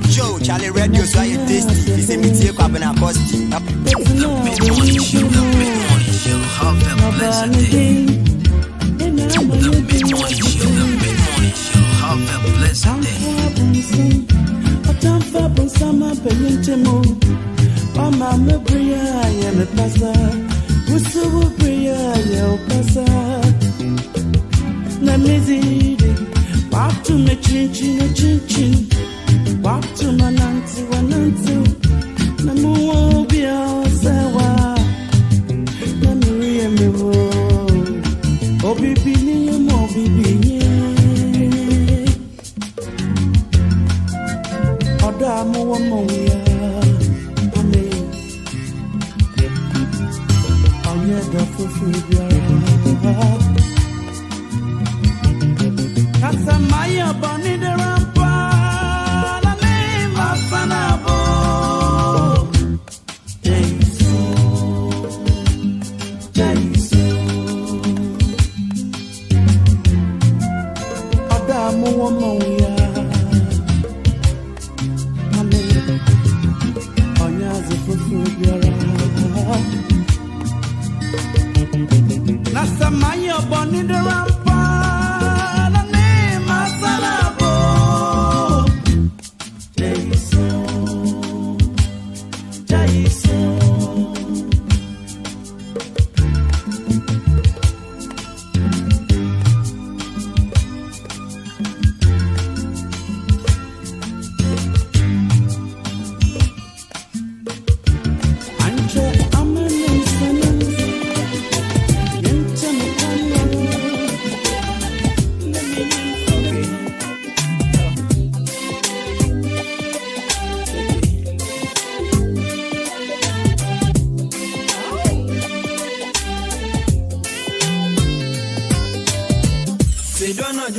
Joe, Charlie Radio, so you tasty. This is Kwabena Costy. The Mid-Morning Show, have a blessed day. The Mid-Morning Show, have a blessed day. Walk to me, chin. Walk to my nancy, Namu won't be all sawa. Namu me wo. Obi bini mo bibi. Oda mo ya. Amen. Onya da fufu biara. Kasamaya boni de rampa.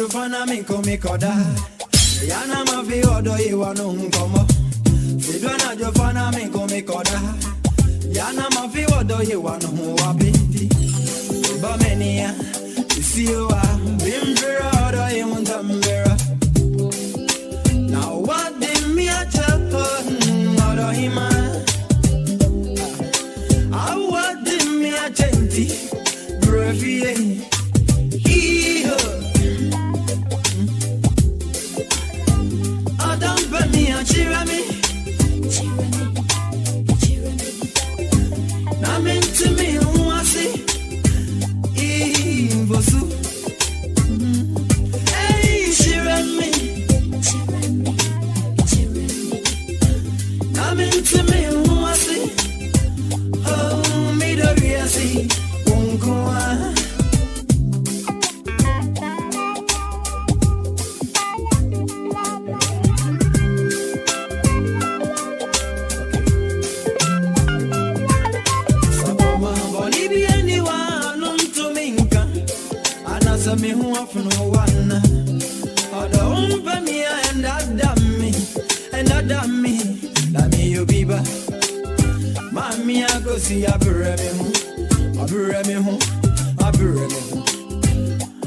Jofana mi komi koda yana mafi odo iwa nunkomo Sidwana Jofana mi komi koda yana mafi odo iwa nunwa binti Bamenia isiwa bimbira odo imuntambira Now what did me a chapo odo hima I what did me a chenti brevie Cheer me. I'm into me, who I see. Bosu. Hey, cheer me. I'm into me, who I see. Oh, me the real see. Won't go on. Me who off no one. Other for me and that damn me, that me you be back. Mammy, I go see a burrami home.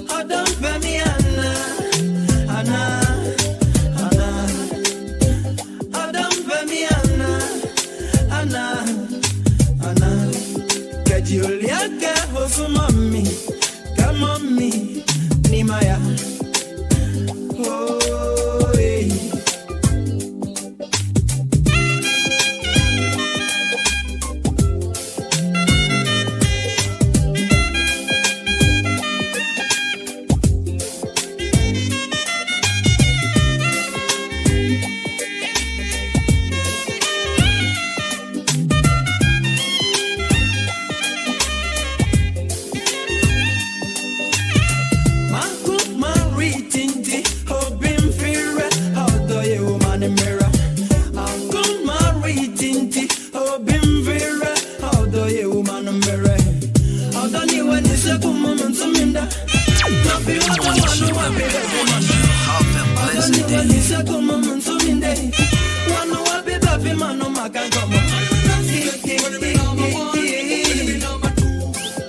Other for me Anna. Other for me Anna. Get you liaka hosu mommy. Come on me. Maya. Oh, hey.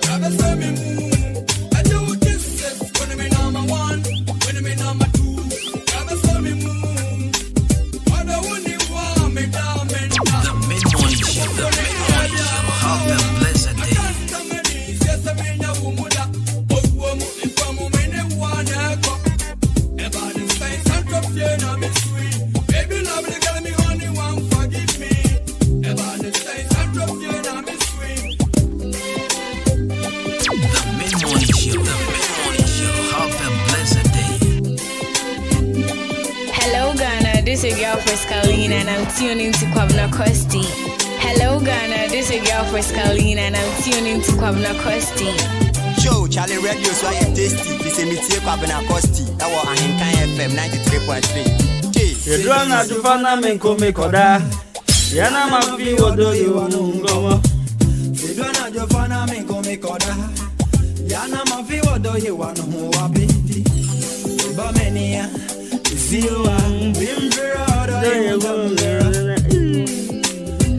Have a and I'm tuning to Kwabena Costy. Hello Ghana, this is your girl for Scalina and I'm tuning to Kwabena Costy. Joe, Charlie Radio, so I tasty. This is me, Kwabena Costy. That was Ahinkan FM 93.3. You don't have to find a man come make order. Yana mafi odo you want to go. You don't have to find a man come make order. Yana mafi odo you want to go. Bamenia, Zilla, Bimber,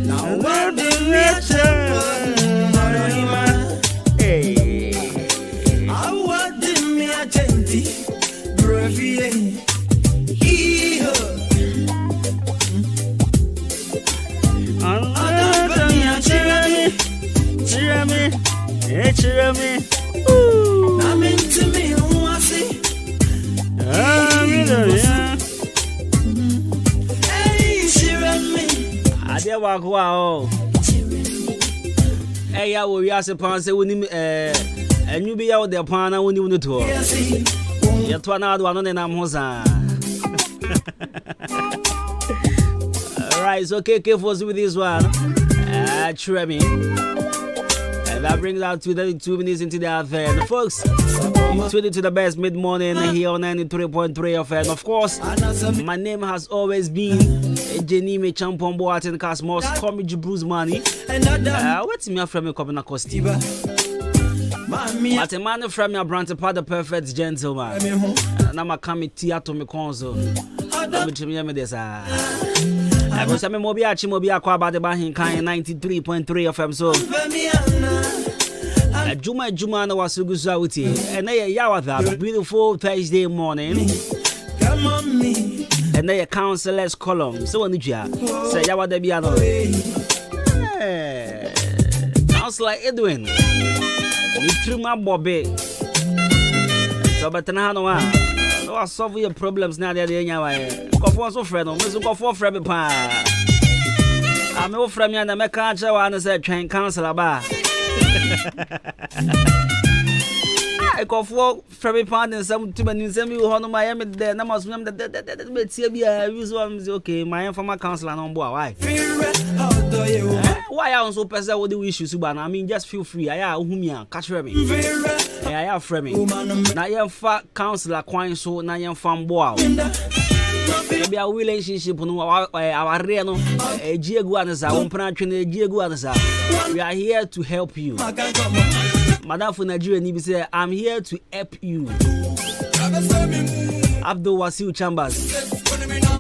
now what the nature? I want me a genti, Bravie. Cheer me. I'm into me, who I see. Hey, cheer me. I dare walk wow. Hey, I will ask upon say, when and you be out there, Pana, when you want to. You're to another one and I'm Hosa. Alright, so okay, careful with this one. Cheer me. And that brings out to the 2 minutes into the affair. Folks, you tuned into the best mid-morning here on 93.3 FM. Of course, my name has always been Jenny Me Champon Boatin Cosmos, Comedy Bruce Money. What's me from Kwabena Costy? But a man from your brand to the perfect gentleman. And I'm a committee to me console. I'm me this. I was a Mobiachi Mobia Kwabena Bahinkan 93.3 FM. So Adwuma was so good out here. And they are that beautiful Thursday morning. Come on me. And they are counselors column. So on the jar. Say Yawa de Biano. Counselor Edwin. You threw my Bobby. So but now no solve your problems now that anyway. Go for so friend, go for friend pa. I'm no friend and I can't show and say train counselor ba. I go for friend pa and some too many send me on Miami there. Na must remember that bet be a use one okay. My former counselor on board. Why? Why I so person with the issues but I mean just feel free. I humia catch me. I have friend me. Na you fa counselor kwan so na you fam boa. Maybe our relationship no our re no ejiegu anasa wompra twene ejiegu anasa. We are here to help you. Madam for Nigeria ni be say I'm here to help you. Abdul Wasil Chambers.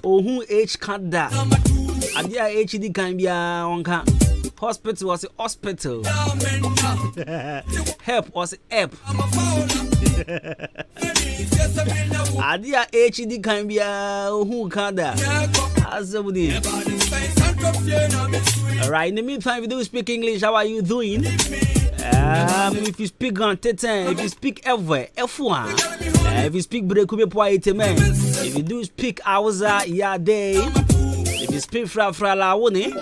Ohun H Kanda. Adia HD kan bia onka. Hospital was a hospital. Help was help. Adia HD can be who Kanda. Alright, in the meantime, if you do speak English, how are you doing? If you speak on Tetan, if you speak everywhere, F1. If you speak Brekube Poitemen, if you do speak Awza Yade, if you speak Fra La Wone.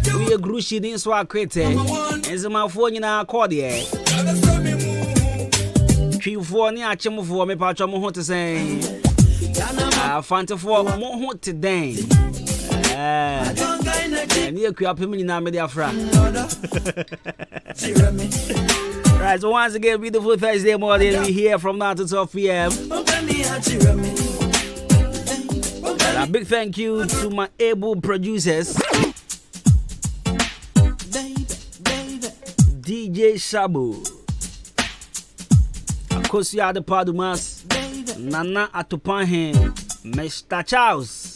We a grushi din so akwete enzemafo nyina akode twifo ni achemfo me patwa mo ho te sen fantefo mo ho te den ni akuapem nyina me de afra. Right, so once again, beautiful Thursday morning, we here from now to 12 p.m. A big thank you to my able producers, DJ Shabu, Akosia de Padumas, Nana Atupahe, Mr. Charles,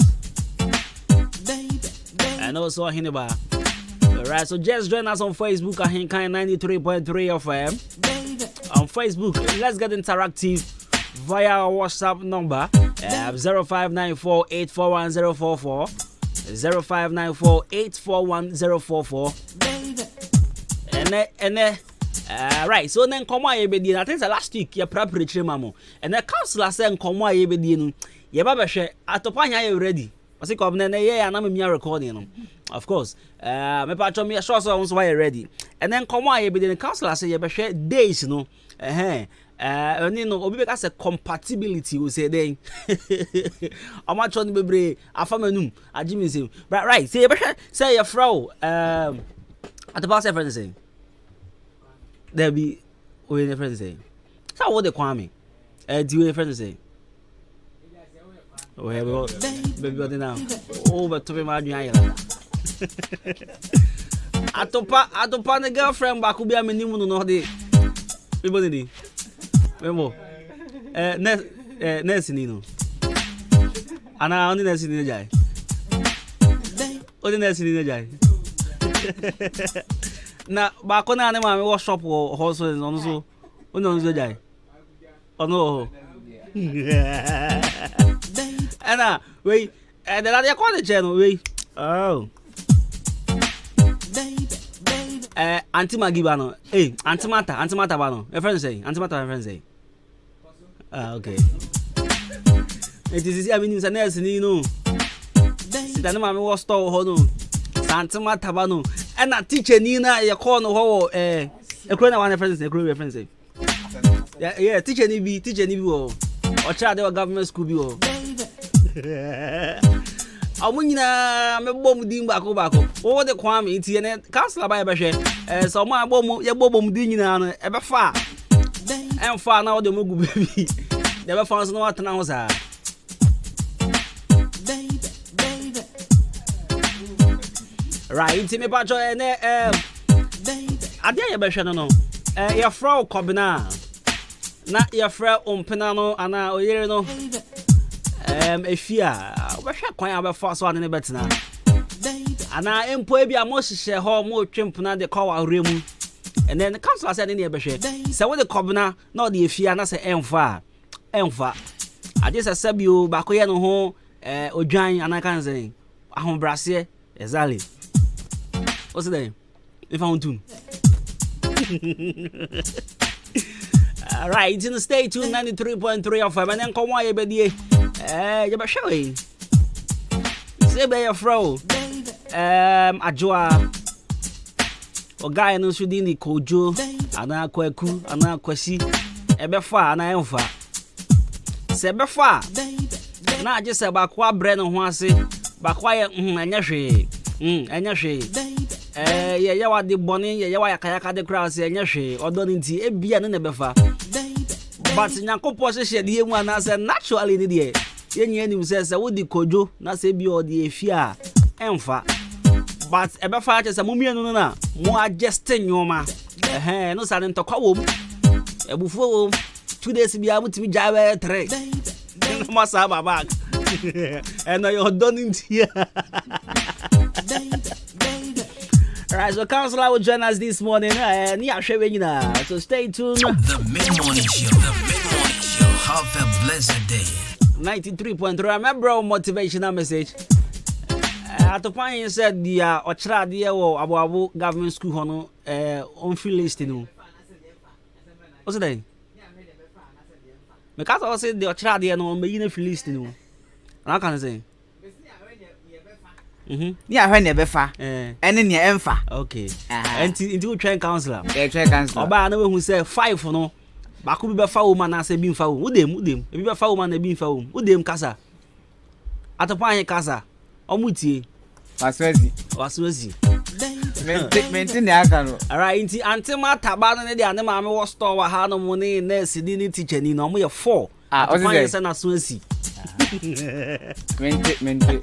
and also Hineba. Alright, so just join us on Facebook at Hinkai 93.3 FM. On Facebook, let's get interactive via our WhatsApp number 0594-841-044, 0594-841-044. Right, so then come on, I think the last week you preparatory mamo, and the counselor said, "Come on, you baba share atopanya you ready." I say, "Come then, yeah, and I'm recording." Of course, me patch me a short songs why ready, and then come on, the counselor say, "You share days, no, Oni no obi beka say compatibility we say then. Omo chon bebre afamanum agimi say. Right, say your fro at the past friend say. There be we the friend say. So what the kwame? Do we friend say? Oh, baby now. Oh, but to be my adwan. Atopa the girlfriend back be am nimu no de. People dey. Memo. Nurse ni no. Ana only nurse ni jai. Only nurse ni jai. Na ba ko na ne ma me workshop wo hoso no so. Ono so jai. Ono. Ana, wait. The lady call the channel, wait. Oh. Auntie Maggie Bano. Hey, Auntie Mata Bano. A friend say, Auntie Mata, friend say. Okay. It is, I mean, it's a nurse, you know. Sit down, mamma was store, Hono. Auntie Mata Bano. And a teacher, Nina, your corner, a crane one friend, a crew friend say. Yeah, teacher, Nibi, or child, our government school, be. Amunyina me bom din bako o de kwame ntie ne councilor ba be hwe so ma bom ye bom din nyina no e be fa emfa na o de mogu baby de be fa so no atena ho sa right ntie me pa cho ne ade ye be hwe no ye fra Kwabena na ye fra ompena no ana oyere no efia obehwe kwan abefa so ane ne betina ana empo e bia mo hihye ho mo twempuna de kwa waremu and then the council said ne behwe se wo de Kwabena na o de efia na se emfa ade se sabio bakoye no ho odwan ana kan sen ahombrase exactly what's the name if I want to all right in the state 93.3 of and then come why be die you be showing say be your fro Adwuma o guy no so di ni kojo ana kwaku ana kwasi e be fa ana emfa se be fa na age se ba kwa bre no ho ase ba kwa ye anya hwe ye wa de boni ye wa yakayaka de crowd se anya hwe odo ni nti e bia ne be fa but nyakopo hye de emu ana se naturally ni de yenye ni se wo di kojo na se bi o de efia emfa but ebe fa che se mumienu no na mo adjust nyoma no sa ne ntokwa wo ebufu wo 2 days bia mutimi jabe 3 no ma sa ba back and you done in here. Alright, so Councilor will join us this morning. So stay tuned. The mid-morning show. Have a blessed day. 93.3. Remember our motivational message. At the point you said the Ochra dear Abu government school hono on free list. What's the name? Because I said the Ochra dear no me in free list. And I can say. Yeah, when never far. And in your emfa. Okay. And into train councillor. Train councillor. Oba na we who say 5 no. Ba ku be fa woman na say bin fa wo. Udem. E be fa woman na bin fa wo. Udem kasa. Atopanye kasa. Omutie. Waswezi. Maintain the akano. Alright, inti antema tabano ne dia ne ma me wo store wa ha no mo ne nurse ni teacher ni no mo ye 4. Atopanye say na swezi. Maintain.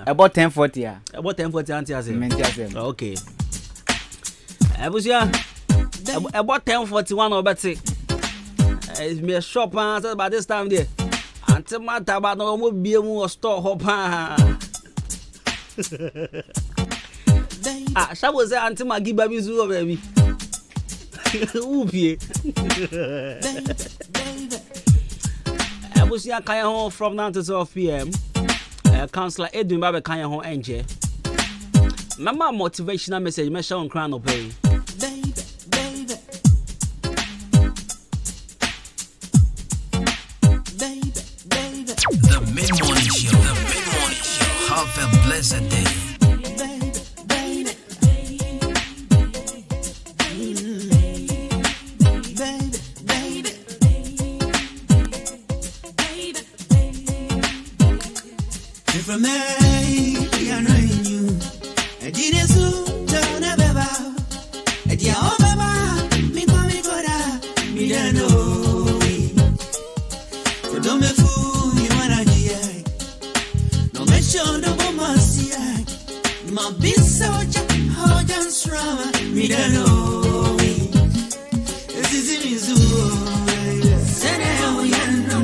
About 10:40. About 10:40 anti. Okay. Abusia. About 10:41 or better. It's me a shop by this time there. Until my tabano will be a store hopper. Shall we say until my give baby zoo baby? Oopie. Abusia kaya home from 9 to 12 p.m. Councilor Adwuma be kaya home enje. Remember motivational message me show on crown obey. The mid-morning show. Have a blessed day. from me, I know you. I didn't so turn a beba. I did all beba. Me come me go da. Me don't know. So don't be fool, you wanna hear. No make sure no woman see. My big soldier, how just strong. Me don't know. This is me so. Send it out, you know.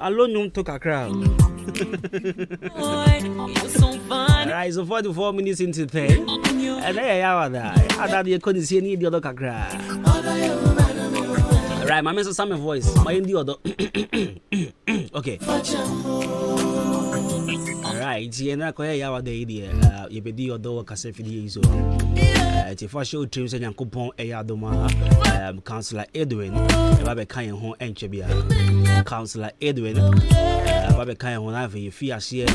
Alone to Kakra. Alright, so 44 minutes into 10. And there I thought you couldn't see any other Kakra. Alright, my message some voice. My in the other. Okay. Alright, you know, the idea. You be the other Cassafidi. So, if I show dreams and coupon Adwuma, Councillor Edwin, Babe Kayan Home and Chebia. Councillor Edwin, Babe Kayan Home, I have fear share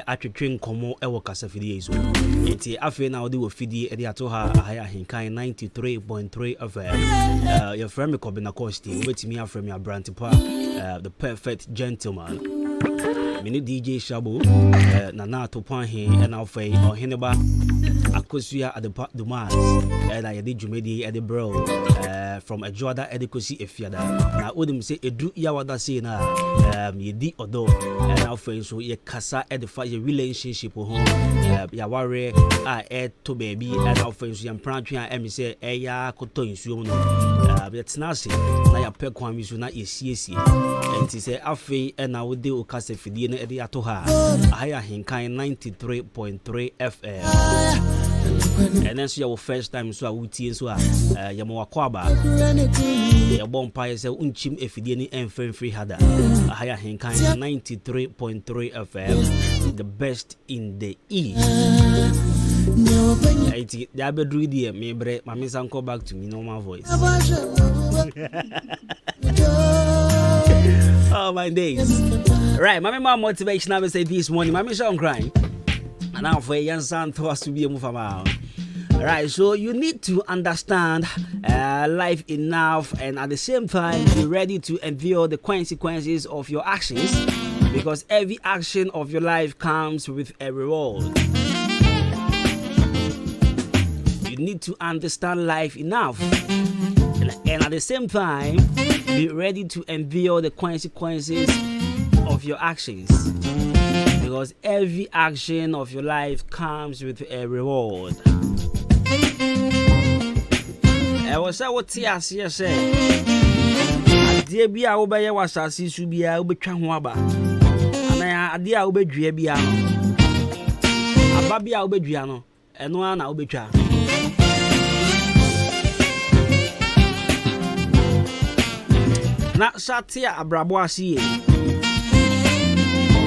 at the train Como Ewa Cassafidi. So, it's a fair now do a fidi at the Atoha, I have 93.3 of your friend Kwabena Costy, with me from your brand park, the perfect gentleman. Mini DJ Shabu, Nana Topanhi, and Alfay, or Hineba, Akosia at the Adwuma, and I did Jumedi at the bro, from a Jordan Edicosi Efiada. Now, wouldn't say a do Yawada Sina, ye di odo, and Alfay, so ye Casa edify your relationship with home, Yaware, I add to baby, and Alfay, so young Prantia, and me say, Eya Koto in Sumo, it's Nasi, Naya Pequam is not ye CC, and he say, Alfay, and I would do Casa Fidina. Edi atoha higher hinkai 93.3 FM and then so your first time so wutie so ya mo akwaba ya bompa say unchim efidie ni enfrem free hada higher hinkai 93.3 FM, the best in the east. Iti da bedru die me bre mama san go back to me normal voice. Oh my days. Right, my motivation I say this morning, my mission crying. And now for a young son to us to be a move around. Right, so you need to understand life enough and at the same time be ready to endure the consequences of your actions, because every action of your life comes with a reward. You need to understand life enough and at the same time be ready to endure the consequences of your actions, because every action of your life comes with a reward. was I would see us here say, dear be our bay was I see to be a ubechanwaba. And I dear ubedriabiano. A baby albedriano, and one albetra. Not sat here a braboisi.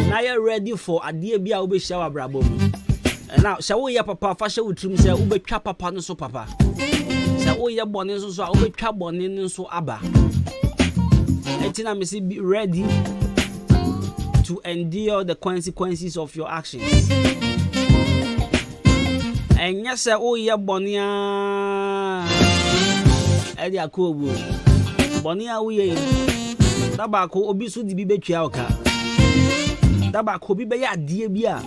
Now you're ready for a dear be our shower brabo. And now, shall we papa fashion with him say, Ube chapa pano so papa. Say, oh, your bonnet so Ube chap bonnet so abba. And I may be ready to endure the consequences of your actions. And yes, sir, oh, your bonnia. Eddie Akobu. Bonia, we Tabako obisu di bibe chiaoka. Tabako bibe ya die bia.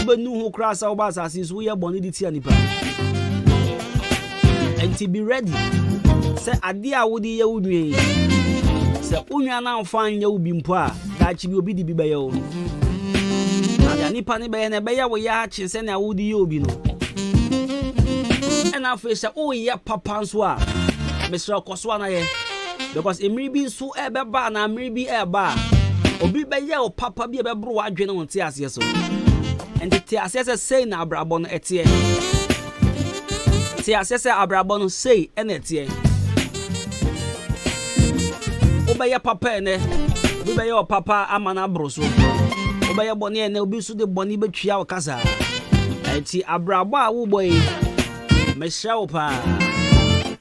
Ube nu ho krasa obasa sis we ya boni di tia nipa. And to be ready. Say ade a wodi ye wudwe. Say unwa na mfan ye ubi mpo a da chi bi obi di bibe ye o. Na nipa ne be na be ya wo ya chi se na wodi ye obi no. And after say oh ye papa nso a Mr. Koswa na ye. Because maybe so ebeba na maybe eba obi be ye o papa bi ebebro wadwene won ti ase so and ti ase say na abrabo no etie ti ase say abrabo no say en etie obi ye papa ene obi be ye o papa amana bro so obi ye bone ene obi so de bone betwia o kasa ti abrabo a wo boy me hra wo pa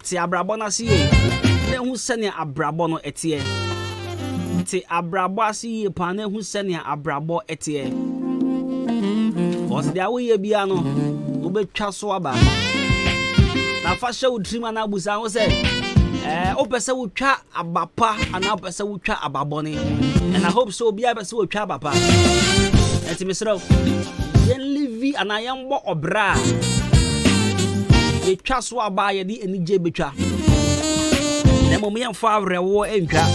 ti abrabo na se who send abrabo no etie ti abrabo asi pa na who send abrabo etie was dia wo ye bia no wo betwa so aba na fa hye wo trima na abusa wo se o pese wo twa abapa ana o pese wo twa ababone and I hope so bia pese wo twa abapa eti mesro yen livi ana yen bo obra ye twa so aba ye di enije betwa Nemo yemfa rewo entwa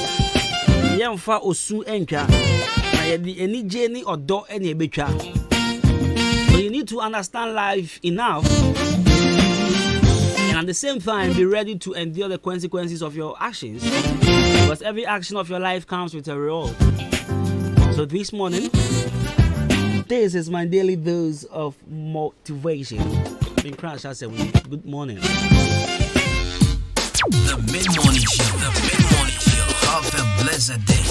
yemfa osu entwa na ye di enije ni odo ene betwa. So you need to understand life enough and at the same time be ready to endure the consequences of your actions, because every action of your life comes with a reward. So this morning, this is my daily dose of motivation. Been crash I said good morning. The mid-morning show. Have a blessed day.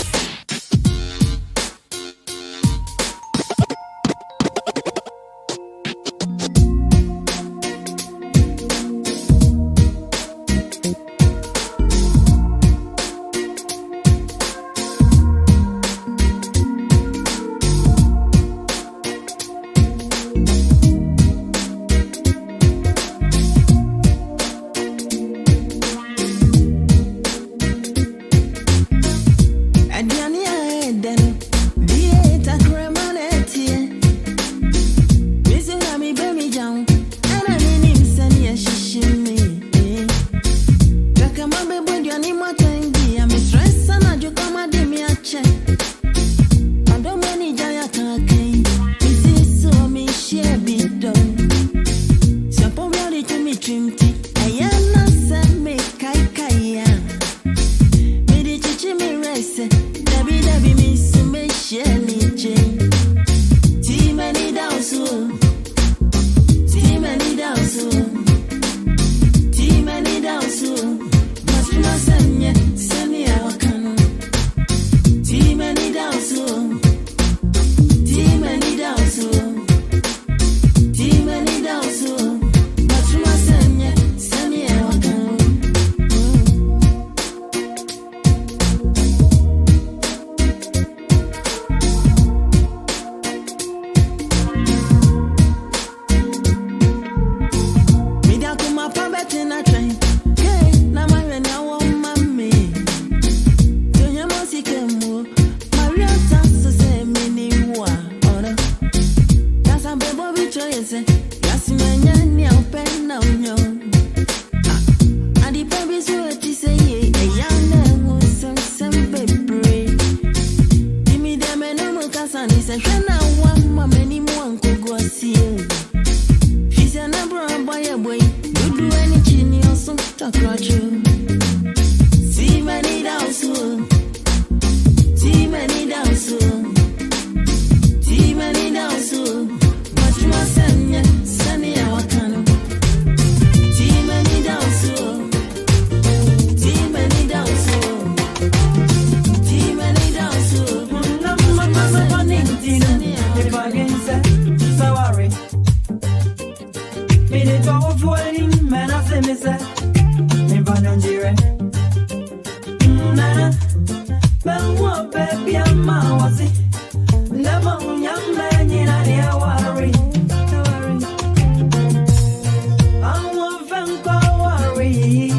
baby, I'm never young man, you know, worry. I'm worry.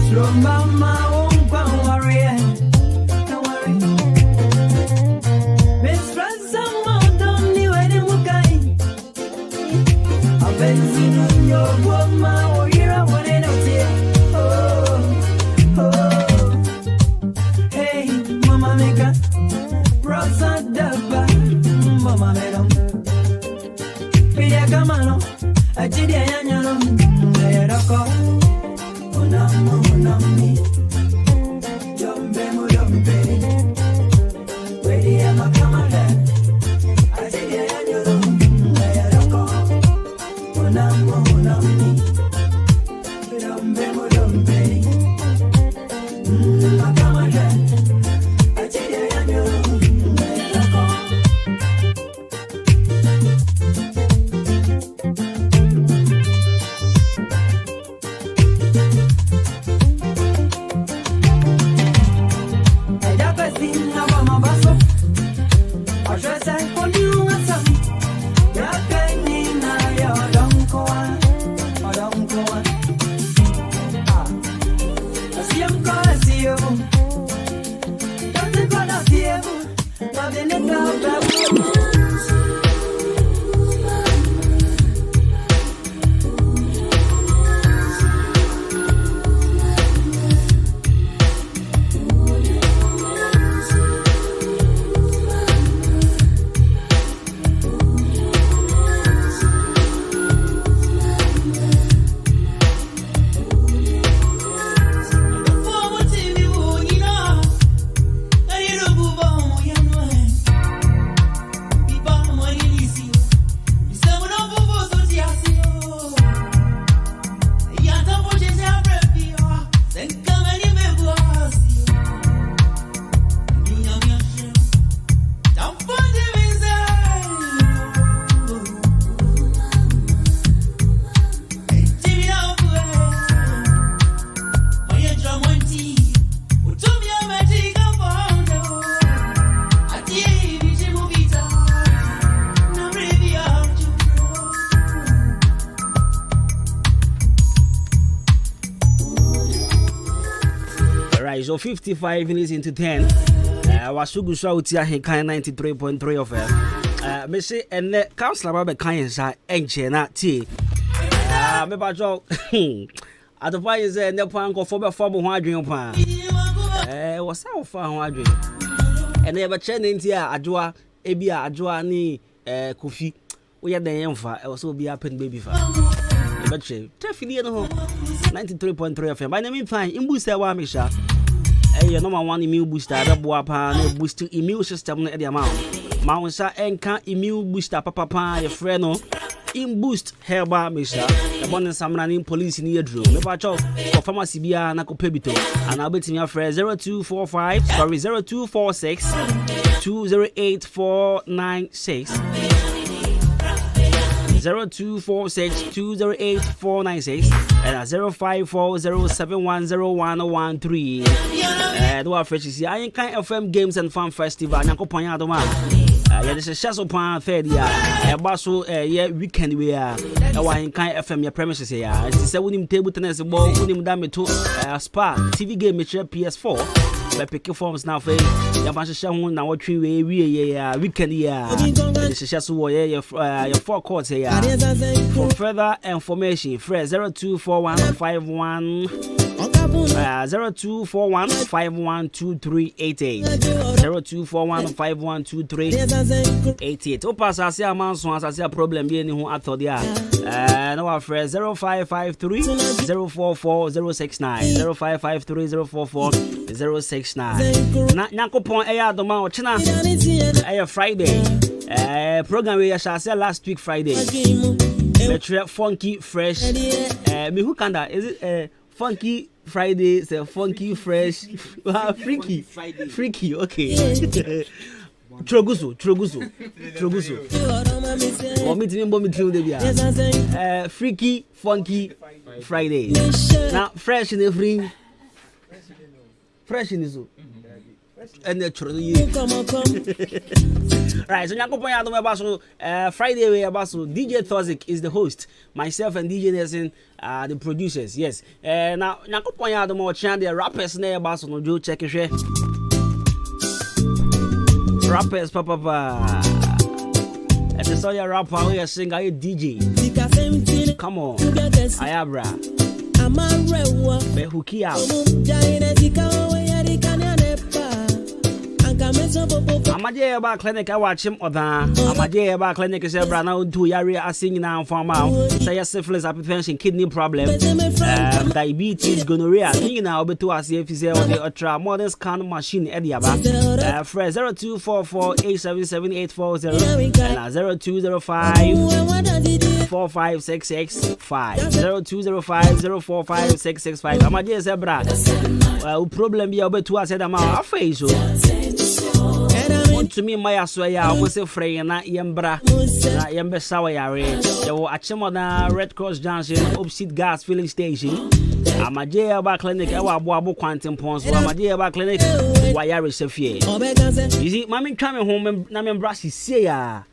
Slow mama, won't worry. Don't worry. Miss Ransom, don't you any mukai? I've been seeing your woman, or you're a one in a tear. Oh. Hey, Mama Mega, Rosa Daba, Mama Mega. Pia Camano, I did a yano, let her go. Unami, Jumbe, Ready, I'm a camera. I did a yano, let her go. Unami, Jumbe, my camera. I did a yano, let her go. So 55 minutes into 10. Wasugu Shautia Hinkai 93.3 of it. Messi and the council about the Kayansa and Chena tea. Maybe Joe. Otherwise, no pan go for the former hydrogen pan. Was how far hydrogen. And never changing here. Adwa, Ebia, Adwa, ni Kofi. We are the Yamfa, also be up in baby farm. But you, 93.3 of him. By the meantime, in Busa Wamisha. Hey, number one immune booster, that boost immune system at the amount. Mounsa and can immune booster, papa, your friend, no. In boost, herba, Misha. The one in some running police in your drew. The patch of pharmacy beer, Nako Pebito. And I'll bet in your friend 0246 208496. 0246-208-496 and 0540710113. Do our fresh is I kind FM Games and Fun Festival. Nako Panya Doma. This is Shaso Pan third year. Basso weekend we are. Our kind FM your premises here. It's a winning table tennis ball, winning damage to Spa TV game mature PS4. By picking forms now for Yamasha now what we weekend here. This is Shaso your four courts here. For further information, Fred 024151 0241512388 0241512388. Opas I say a man so as I say a problem being who I thought there. No our friend 0553 044 069 0553 044 069. Nakopon Aya Doma Ochina Aya Friday. Program we shall say last week Friday. Let's funky fresh. Me who can that? Is it funky Friday? Say funky fresh. Freaky. Okay. Trogusu. Or meeting bomb the Freaky Funky Friday. Now fresh in the free. Fresh in the zoo. And the right, so Nyakoponya do Basso Friday we Basso DJ Thozik is the host. Myself and DJ Nelson are the producers. Yes. Now Nyakoponya do more chan the rappers near Basso no Joe check it. Rappers papa. And the soya rapper we are sing a DJ. Come on. Ayabra. Be hooky out. Amaje ba clinic I watch him oda. Amaje ba clinic is bra now do yari asing now farm out. Say syphilis, hypertension, kidney problem, diabetes, gonorrhea. King now be to us if you say on the ultra modern scan machine ediaba. Fresh 0244877840 and 0205 45665 0205045665. Amaje say bra. Problem be obe to us said am face to me my aswaya was a frey na yembra na yembe sawa yare there were achimoda Red Cross Junction opposite gas filling station amaje ba clinic e wa abo quantum pons amaje ba clinic wa yare sefie you see mama twa me home na me bra sie ya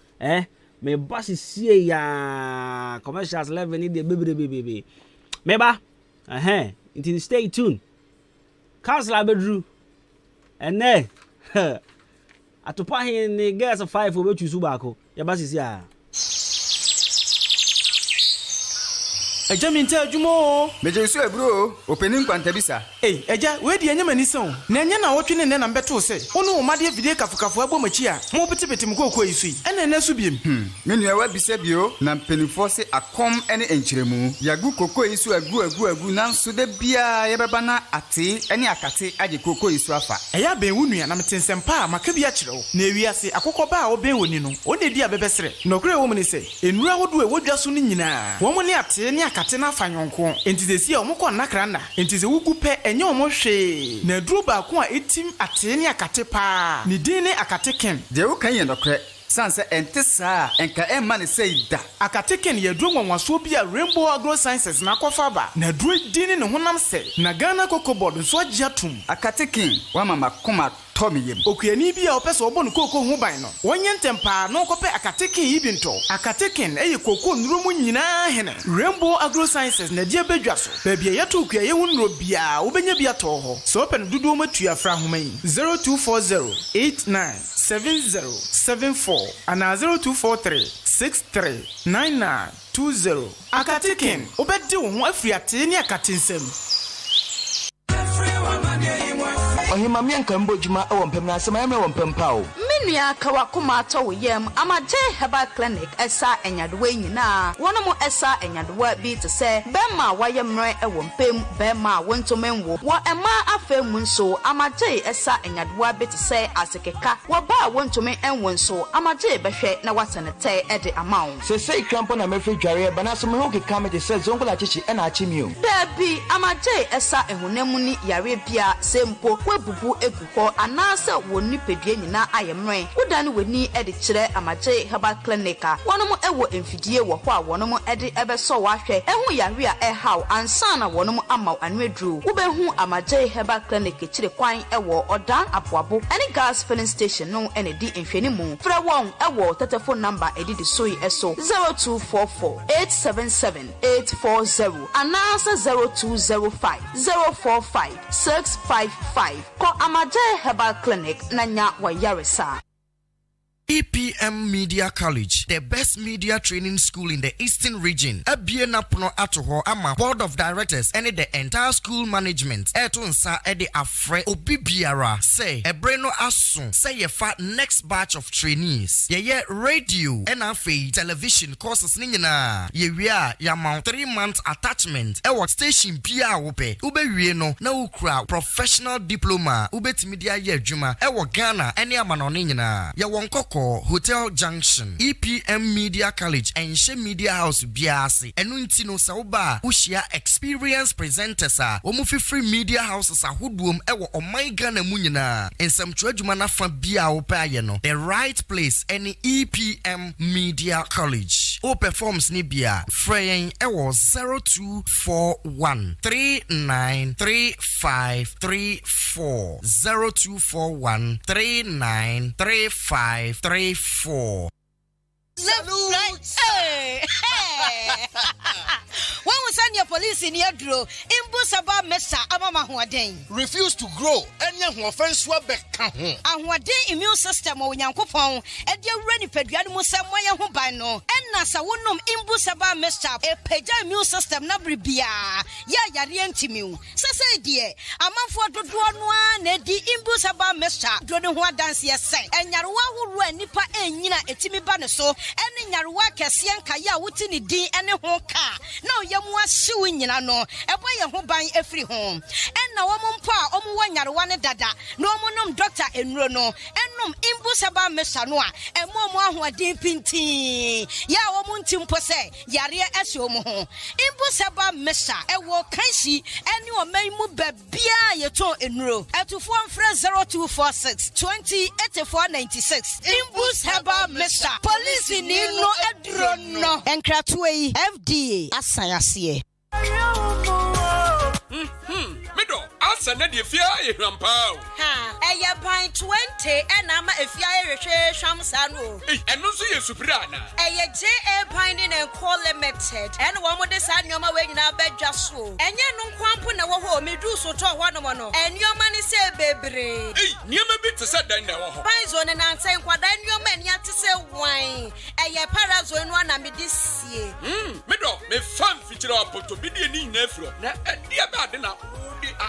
me boss sie ya commercials 11 need the baby me ba until stay tuned council abedru ene atopa hin ni girls 5 obetu su baako ya basisi a Ejaminta adwuma meje su ebro opening kwantabisa eja we de anyama ni son na enya na wotwe ne na mbeto se wonu omade video kafukafu abomaki a mo petepete mkoko yisu ene na su biem menu ewa bisa bio na mpenifo se akom ene enchiremu yagu koko yisu agu nanso de bia ye beba na ate ene akate age koko yisu afa eya ben wunu na metensempa maka bia kirewo na ewiase akokoba a oben woni no one di abebesere nokre wo mni se enura wodo e wodwa so no nyina wo mo ne ate ne akate na afanyonko entizesi omukọ nakra na entize wugu pe enye omohwe na duru ba ko a etim ate ne akate pa ne din ne akate ken de wo kan ye nokre sanse entesa enka emma ne seida akate ken ye duru nwanwaso bi a Rainbow Agro Sciences na kofa ba na duru din ne honam se na Ghana Cocoa Board so agiatum akate ken wa mama koma Tommy yem okuani bia opeso obo no koko ho ban no wonye ntempa no kope akateken yi binto akateken eye koko nrumu nyina hene Rainbow Agro Sciences na die badwa so babia yeto okuaye wonro bia wobenya bia to ho so open dudu matua fra homan 0240897074 ana 0243639920 akateken obedi wo ho afri ate ne akatensem Ohima mianka mbojuma e wompem na asema yeme wompem pa o menua kawa kuma to yem amaje herbal clinic esa enyadowa nyina wono esa enyadowa bi te se bema wayemre e wompem bema wontomenwo wo ema afemu nso amaje esa enyadowa bi te se asekeka wo ba wontomen enwo nso amaje behwe na watenete e de amawo se sei krampo na mefi dware ba na so me ho keka me de se zongola chichi e na achi mi o dabi amaje esa ehunemu ni yare bia sempo bubu eguko anase woni pedue nyina ayemre udane weni ede kire amaje herbal clinic wonom ewo emfidie wo ho a wonom ede ebeso wahwe ehu yare a ehaw ansa na wonom amaw anwedru ubehu amaje herbal clinic kire kwan ewo odan aboabo ene gas filling station no ene di enfenimu fra won ewo telephone number edidi soyi eso 0244877840 anase 0205045655 ko amaje herbal clinic nanya wa yaresa. EPM Media College, the best media training school in the Eastern region. Abie napono atoho ama board of directors and the entire school management. Etunsa ede afre obibiara say ebreno asun say ye fa next batch of trainees. Ye radio and afe television courses ni nyina. Ye wia ya mount 3 months attachment. Ewo station bia wope. Ube wie no na ukra professional diploma. Ube media ye adwuma. Ewo Ghana ene amano ni nyina. Ye wonko Hotel Junction, EP EPM Media College and She Media House biase. Enunti no sauba ushia experienced presenters free media houses ahudum ewo omaiga na munyina. Ensam chwedwuma na fa bia wo pa ye no. The right place any EPM Media College. O performs ni bia freyen ewo 0241 393534 0241 393534. Hey! When we send your police in your draw, Imbusaba Mesa Amama Huaden. Refuse to grow, and young offense Wabeka. And what day immune system or Yankopon, and your ready Pedriano Samoya Hubano, and Nasa Wunum Imbusaba Mesa, a Peja immune system Nabribia, Yarientimu. Sasa dear, a man for the one, Nedi Imbusaba Mesa, Dronua dance yes, and Yarua who ran Nipa and Nina Etimi Banaso, and Yarua Cassian Kaya Wutini D and a honka. No, Yamwa suing in no, a boy who buying every home. And now pa one Yarwana dada, no monum doctor in Rono, and num Imbusaba Mesanoa, and more who are deep in tea. Ya womuntim pose, Yaria Esomo. Imbusaba Mesa, a walk Kanshi, and you may move Bia Yato in row. At to form fresh 0246 20 8496. Imbusaba Mesa, police in no Edrono, and Kratway FDA. Asayasiye. Mido, asa na de fia ehrampa. Ha, eya pan 20 and ama efia ehwe hwamsa no. Eno so ye supira na. Eya JA pan ni na call limited. And wo mo de sa nyoma we nyina badwa so. Enye no kwampo na wo ho medu so to ho no mo no. Enyoma ni se bebre. Niema bi te se dan na wo ho. Pan zo ne na nsen kwada nyoma ni ate se wan. Eya parazo no na me disie. Mido, me fan fitira apoto bi de ni nyina afro. Na dia ba de na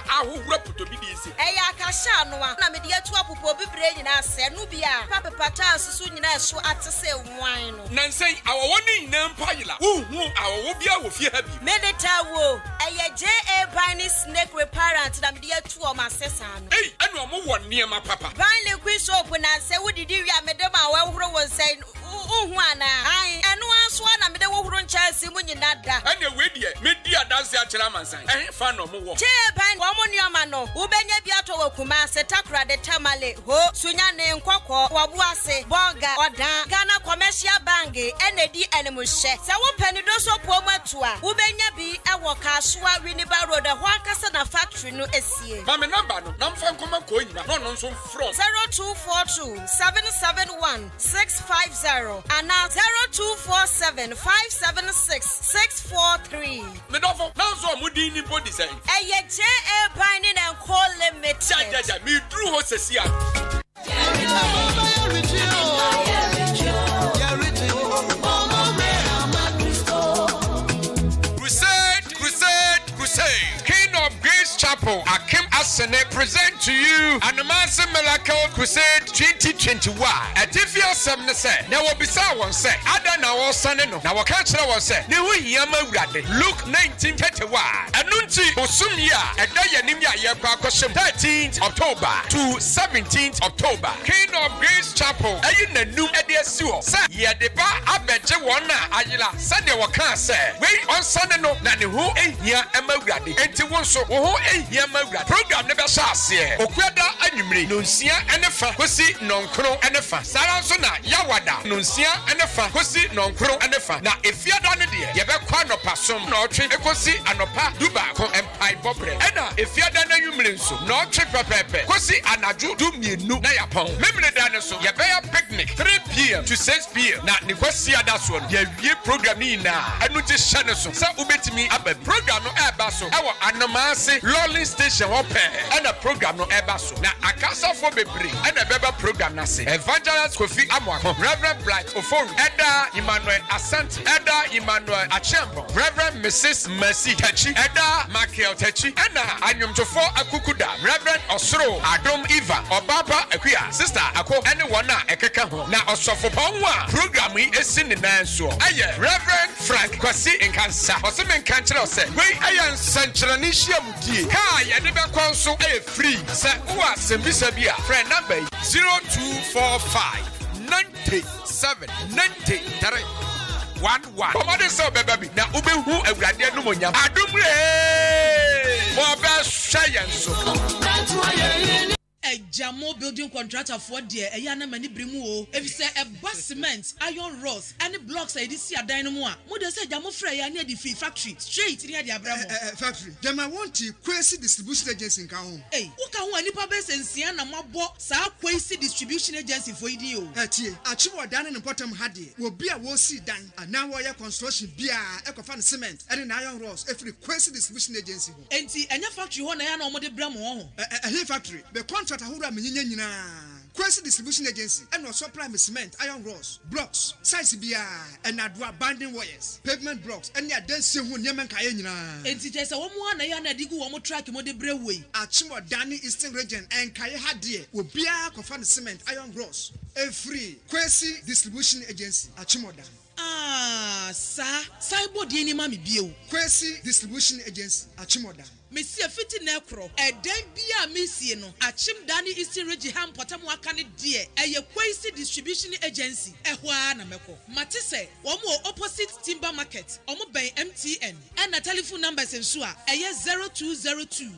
ahura poto bi de isi. Eya akasha no na me de atu apopo bibre nyina se no bia. Papa pata susu nyina so ate se wan no. Nansen awowo ni nyina mpayila. Uhu awowo bia wo fie ha bi. Medeta wo. Eya JA Bani snake reparent na me de atu o ma sesa no. Anu omo wo niema papa. Bani liquid soap na se wodidi wi amedema awahuro wo nsen. Uhu ana. Ai enu anso na me de wo huro nchasi mu nyina da. Ane we die me di adanse akira mansan. Fa no mo wo. JA Bani wo mo nioma no. Ubenya bi ato wo kuma se takra de tamale. Ho sunya ne nkokọ wabuase boga odan Ghana Commercial Bank enedi enemuhye. Se wo pani do so po matu a ubenya bi ewo Kasua Winneba Road ho akasa na factory no esie. Ma me number no na mfa nkoma ko nyina no no nso from 0242 771 650 and 0247 576 643. Me dofo na nso amudi ni body say. Eye JA Binding and Call Limited. Ja me dru ho sesia. Crusade. King of Grace Chapel, Akim Asene present to you an Amasa Miracle Crusade 2021. At if you're some say, now will be someone say, I don't know what son no. Now what can't I say? New Yama Luke 1931. Anunti Osumia, a day Nimia Yakasham 13th October to 17th October. King of Grace Chapel, a in the new idea suo. Say, ya deba abeje wana ayila. Sunday wakan say, wait on Sunday no, nani who ain't here and Mawradi. Enti wonso wo ain't here Mawradi. Program never shas here. Okwada animri, nunsia enefa, kosi nonkro enefa. Saranso na yawada, nunsia enefa, kosi nonkro enefa. Na efiada ne de, yebe kwa no pasom, no tre ekosi anopa duba ko empire bobre. Ena efiada na yumrenso, no tre pepepe. Kosi anaju du mienu na yapon. Memre dane so, yebe ya picnic 3 p.m. to 6 p.m. Na ni kosi adaso no. Ye wie program ni na. Anu je shane so. Sa ubetimi ababi. Program no eba so. Ewo Anamase Rolling Station open. And a program no eba so. Na akasa fo bebre. And a beba program na se. Evangelist Kofi Amwako, Reverend Blight Ofon, Eda Emmanuel Asante, Eda Emmanuel Achembo, Reverend Mrs. Mercy Techi, Eda Michael Techi, Ena Anyumtofo Akukuda, Reverend Osro Adom Eva, Obaba Akuya, Sister Ako, anyone na ekeka ho. Na Osofo Pongwa program yi esin ni nanso. Aye Reverend Frank Kwasi Nkansa. Osemen kanchira se. We ayan sanchira ni hia mudie. Ka ye de be konso e free. Se uwa sembisa bia. Friend number 0245 97 93 11. Commodity so baby. Now ube who a radio no monya. Adumre. Mo be shayen so. A Jamo building contractor for dear a yana mani brimu. If you say a bus cement, iron rods, any blocks I did see a dynamo. Mother said Jamo Freya near the factory, straight near the Abramo factory. Then I want to Quasi distribution agency in Kaon. Hey, who can one nipabes and Siana Mabo, Sa Quasi distribution agency for you. Achieve done in bottom hardy will be a war see done, and now wire construction beer, Ecofan cement, and an iron rods, every Quasi distribution agency. And see, and your factory one I know the Bramo. A factory, the contract. Kwesi distribution agency and also prime cement, iron rods, blocks, size BR, and Adwuma binding wires, pavement blocks, and your density who Yemen Kayena. And it is a woman I digu one track in the Breway. Achimo Dani Eastern region and Kaya Hadie will be a confirmed cement, iron rods, a free Kwesi distribution agency, Achimo Dan. Ah, sir, Cyber Dini Mami Bio, Kwesi distribution agency, Achimo Dan. Monsieur Fiti Necro, a debia Missiano, a Chim Danny Eastern Regiham Potamuakani dear, a Quasi distribution agency, a Juana Meko. Matisse, one more opposite Timber Market, Omo Bay MTN, and a telephone numbers in Sua, a 0202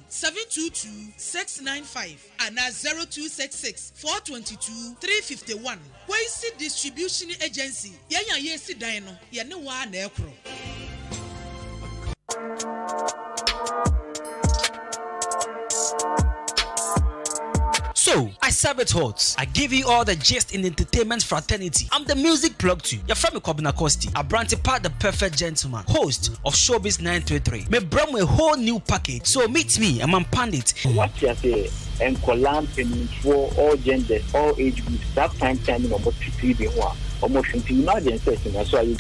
722 695, and a 0266 422 351. Quasi distribution agency, Yaya Yesi Dino, Yanawa Necro. So, I serve it hot. I give you all the gist in the entertainment fraternity. I'm the music plug too. You're from Kwabena Costy, a brandy part the perfect gentleman, host of Showbiz 933. Me bring a whole new package. So meet me, I'm a pandit. What you say? And Kolam for all genders, all age groups. That time timing almost 3 almost 20 emergencies. That's why you.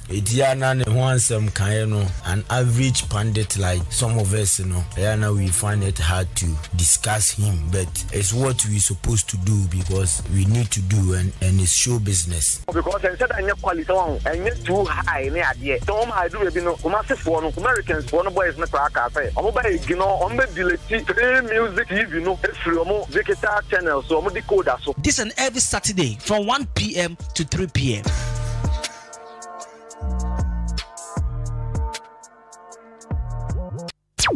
Etiana Hansem Kayano, an average pundit like some of us, we find it hard to discuss him, but it's what we're supposed to do because we need to do and it's show business. Because I said I'm quality and you're too high in the idea. Don't I do a massive one Americans, one boys, not a cafe. I'm about on the music, it's from Digital channel, so I'm the decoder. So this and every Saturday from 1 p.m. to 3 p.m.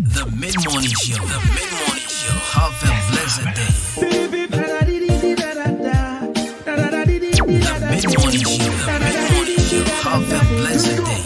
The Mid-Morning Show. The Mid-Morning Show. Have a blessed day. The Mid-Morning Show. The Mid-Morning Show. Have a blessed day.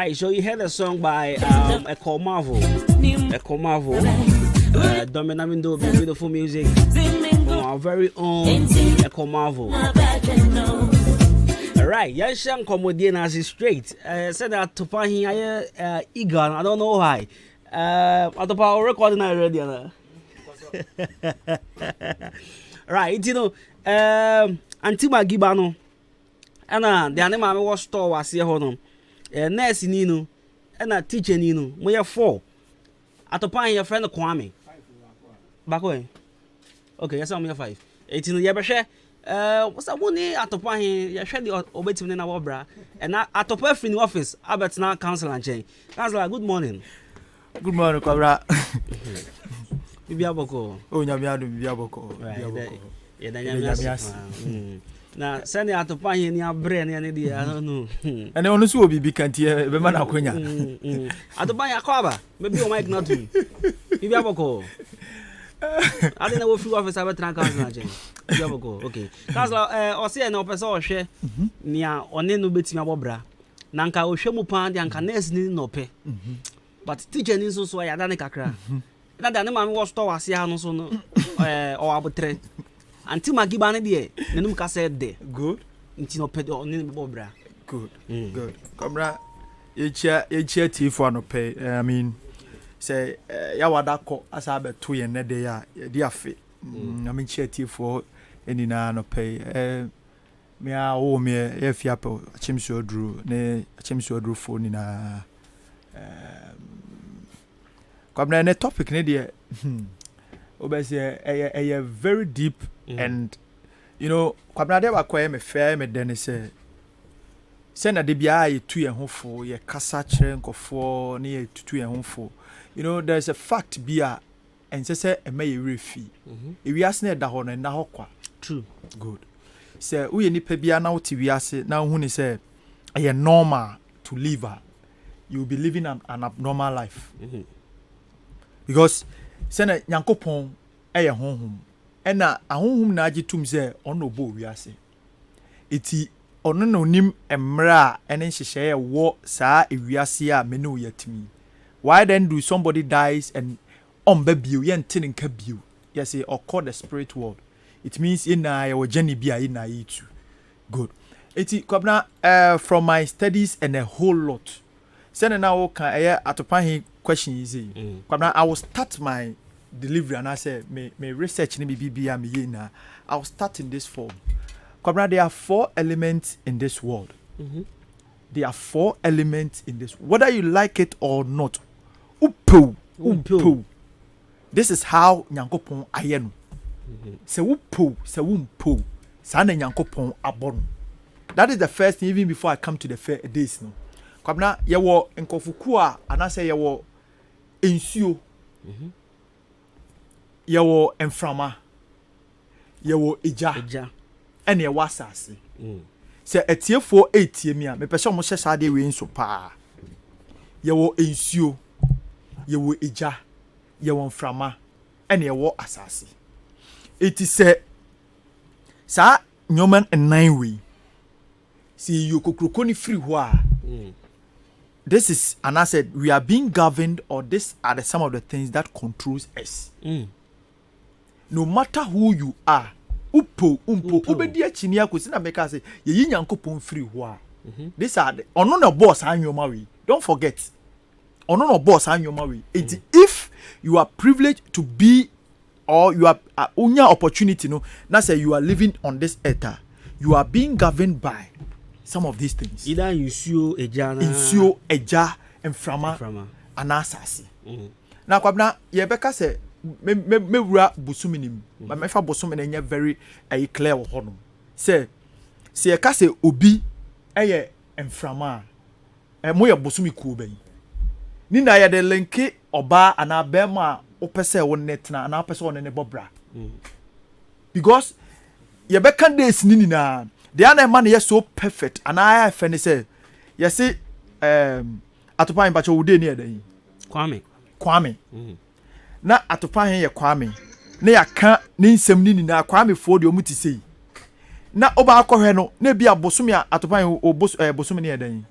right, so you heard a song by Echo Marvel. Dominating beautiful music from our very own Echo Marvel. Alright, Yanshan comedian as is straight. Said that to find here eager, I don't know why. At the power recording already. Right, you know, Antima Gibano. And the animal was store was here on nurse Nino and a teacher Nino. We are 4. At the point your friend Kwame. Back away. Okay, yes, I'm 5. 18 Yabashe. What's that money at the point you share the obeying in our bra and at the perfect in the office. Albert now council and chain. Councilor, good morning. Good morning, Kwabena. Bibiaboko. Oh, Nyamiado, Bibiaboko. Now, send it at the point in your brain and idea. I don't know. And I also will be can't hear the man of Quenya. At the buy a cover, maybe you might not do. Bibiaboko. I didn't know if you office have a trunk council. Okay. Councilor, or say no person share near or no bit my bobra. Nanka o shemu pan the ancanes need no pay. But teacher needs also a danica. That the man was to was here no so no or about until my gibane de Nenumka said there. Good. Into no pay or bobra. Good. Good. Kwabena, you chair tea for no pay. I mean, say, Yawadako as I bet 2 and a day, dear fit. I mean, chair tea for any no pay. Me a o me if yapo chimso drew ne chimso drew phone in a Kwabena ne topic ne dey obese a very deep and you know Kwabena dey wakwa me fair me den say na de bia ye tu ye hofo ye kasa kire nkofo ne ye tutu ye hofo you know there's a fact bia and say e may refi e wiase na da ho no na ho kwa true good say we nipa bia na wote wiase na hu ni say e normal to live you will be living an abnormal life because say na Nyankopon e ye honhom e na ahonhom na agitum say ono bo wiase eti ono no nim emra ene nhyehyeye wo saa ewiase a me no yatimi why then do somebody dies and ombabio ye ntene nka bio yes or call the spirit world it means in your journey be in too good eti Kwabena from my studies and a whole lot send now can atopan question easy Kwabena I will start my delivery and I say me research ni bibia me ye na I will start in this form Kwabena there are 4 elements in this world there are 4 elements in this whether you like it or not upo this is how Nyankopon ayeno se wupo se wumpo sa na Nyankopon abon that is the first thing even before I come to the days no Kwabena ye wo enkofuku a anase ye wo ensuo ye wo emframa ye wo eja ene ye wasase se etiefo etie mi a me pese mo hyesa de we nso pa ye wo ensuo ye wo eja ye wo emframa ene ye wo asase it is sa nyoman nine way see you kokrokoni free ho a this is and I said we are being governed or this are some of the things that controls us no matter who you are upo obedi achini akosi na make say ye Nyankopon free ho a this are ono no boss anyoma we don't forget ono no boss anyoma we if you are privileged to be or you are only opportunity no na say you are living on this earth you are being governed by some of these things either insuo eja emframa anasasi na Kwabena ye beka say me wura bosuminim ma me fa bosumina nya very clear wo hono say ye ka say obi eye emframa mo ye bosumi ku ban ni na ye de linke oba ana bema opese won netna ana opese won ne bobra because ye beka days ni na the other man is so perfect and I feel say you see atopan bacho wude ni edan Kwame na atopan ye Kwame na ya ka ni nsem ni na Kwame fo de omuti sei na oba akohwe no na bia bosom ya atopan bosom ni edan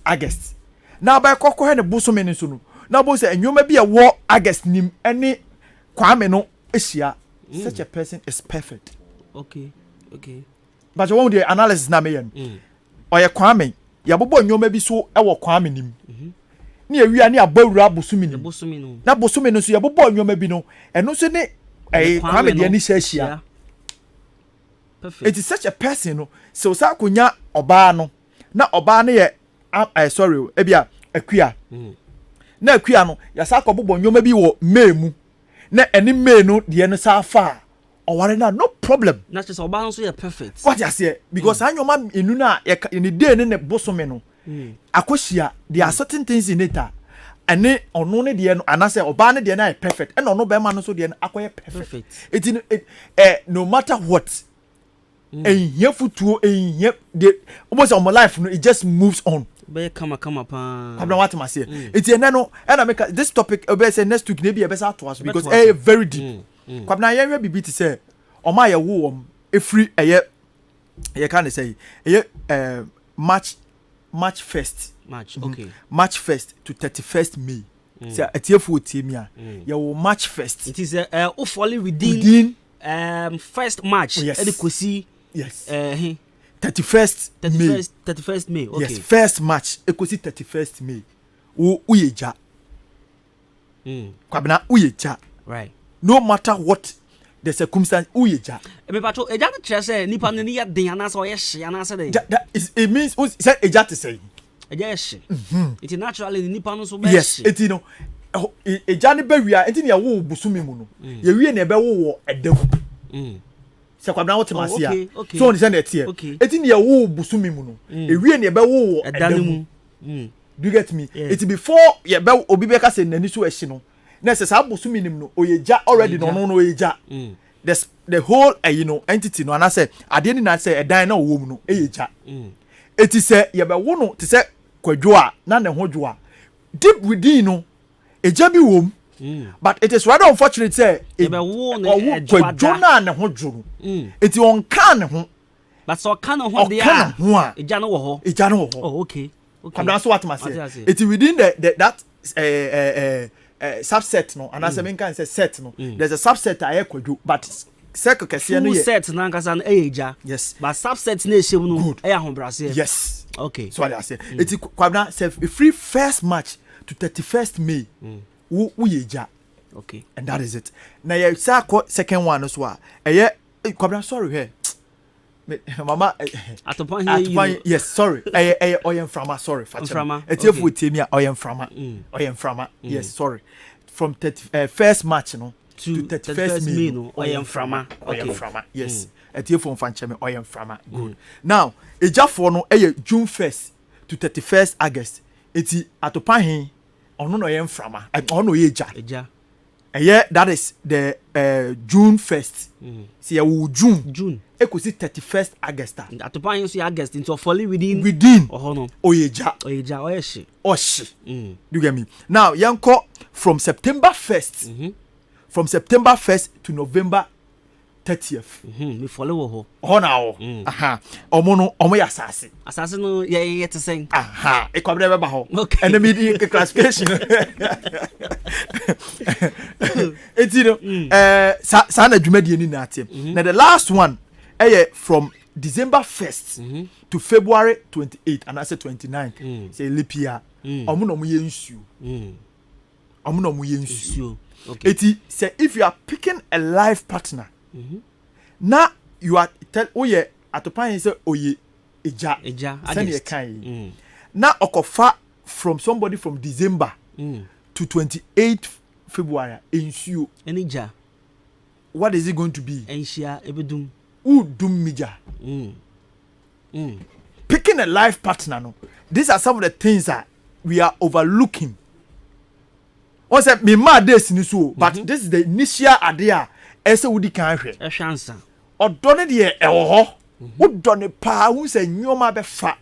August na ba kokko he ne bosome ne so no na bo say enwoma bi e wo August nim ene Kwame no ehia such a person is perfect. Okay. But you want the analysis na me yen. Oye Kwame ya bobo enwoma bi so e wo Kwame nim. Ni ewia ni abawura bosome nim. Na bosome no so ya bobo enwoma bi no eno so ne Kwame de ani hia. Perfect. It is such a person no so sa konya oba no na oba no ye sorry ebia akua na akua no ya sa kobobo nyoma bi wo memu na eni me no de no sa fa oware na no problem na just oba no so ye perfect what you say because anyoma enu na ni day ne bosome no akohia there are certain things in it ene ono ne de no anase oba ne de na perfect and ono be ma no so de no akoye perfect it no matter what and here futuo and here the almost on my life no it just moves on be come pa Kwabena what am I say it's no and I make this topic be say next week maybe be say to us because very deep Kwabena here bibi to say o ma ye wo free ye can say March 1st okay March 1st to 31st May say atiefo timia ye wo March 1st it is fully within 1st March edikosi yes 31st May okay yes 1st March ekosi 31st May uyeja Kwabena uyeja right no matter what the circumstance uyeja me pato eja to kire say nipa ne ya den ana so ye hye ana say dey that is it means say eja to say eja ye hye it naturally nipa no so be yes it no eja ne ba wia enti ne wo busumi mu no ye wie ne be wo edam se Kwabena what ma sia so ni say na tie enti ne wo busumi mu no e wie ne be wo edam do you get me it before ye be obi be ka say nani so ehye no na se sa busumi nim no oyeja already no oyeja the whole entity no ana say ade ni na say edan na wo mu no eyeja eti say ye be wo no te say kwadwo a na ne ho dwo a deep within no eja bi wo mu but it is rather unfortunate say ye be wo no kwadwo na ne ho dwo eti on kan ne ho but so kan ne ho de a eja no wo ho oh okay Kwabena so what must say eti within that subset no and as I can say set no there's a subset I kwadwo but circle kese no ye set na nkasa na eja yes but subset na ehim no e ahombrase yes okay so what I say eti Kwabena say free first match to 31st May wo yeja okay and that is it na ye say second one so a Kwabena sorry here mama atopan yes sorry oyem frama sorry frama etiefo temia oyem frama yes sorry from 1st March no to 31st May no oyem frama yes etiefo mfancheme oyem frama good now ejafo no June 1st to 31st August eti atopan hin ono no oyem frama ono eja that is the June 1st see ya June ekosi 31st August atopan so August into fully within no oyeja oyeshi you get me now yanko from September 1st from September 1st to November 30th me follow now omo no omo ya asase no ye to say e Kwabena be ba ho and the media classification etino sa na dwumadi ni na atem na the last one from December 1st to February 28th and I say 29th say leap year omo no mo ye nsuo okay eti say if you are picking a life partner now you are tell oye atopan say oye eja send ye kan na okofa from somebody from December to 28th February ensuo enija what is it going to be enhia ebedum udum mija picking a life partner no these are some of the things that we are overlooking one say me ma days ni so but this is the initial idea ese wudi kan hwe ehwansa odo ne de ewo ho wodo ne pa hu say nyoma be fa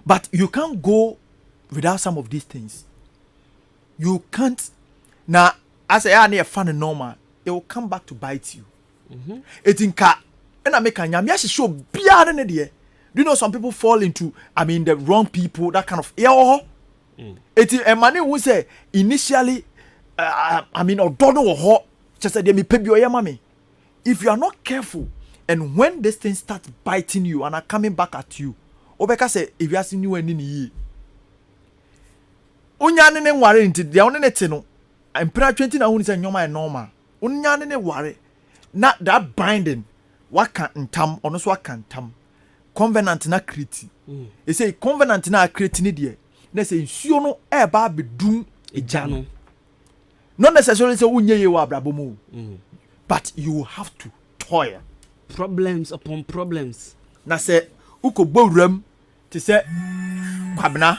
but you can't go without some of these things you can't now as I na fa normal it will come back to bite you etinka na make anyame ahye show bia ne de Do you know some people fall into, the wrong people, that kind of, a money who say, initially, don't know just say, me pay your mommy. If you are not careful, and when this thing starts biting you and are coming back at you, Obeka say, if you are seeing you and in ye, Unyane worry into the only netino, and prayer 20 na say normal normal. Unyane worry, not that binding. What can't tam, or no what can't tam. Covenant na create. They say covenant na create ni die. They say you no eba be doom a jano. Not necessarily say unye ye wa brabomo. But you have to toil. Problems upon problems. Na say uko borem to say Kwabena.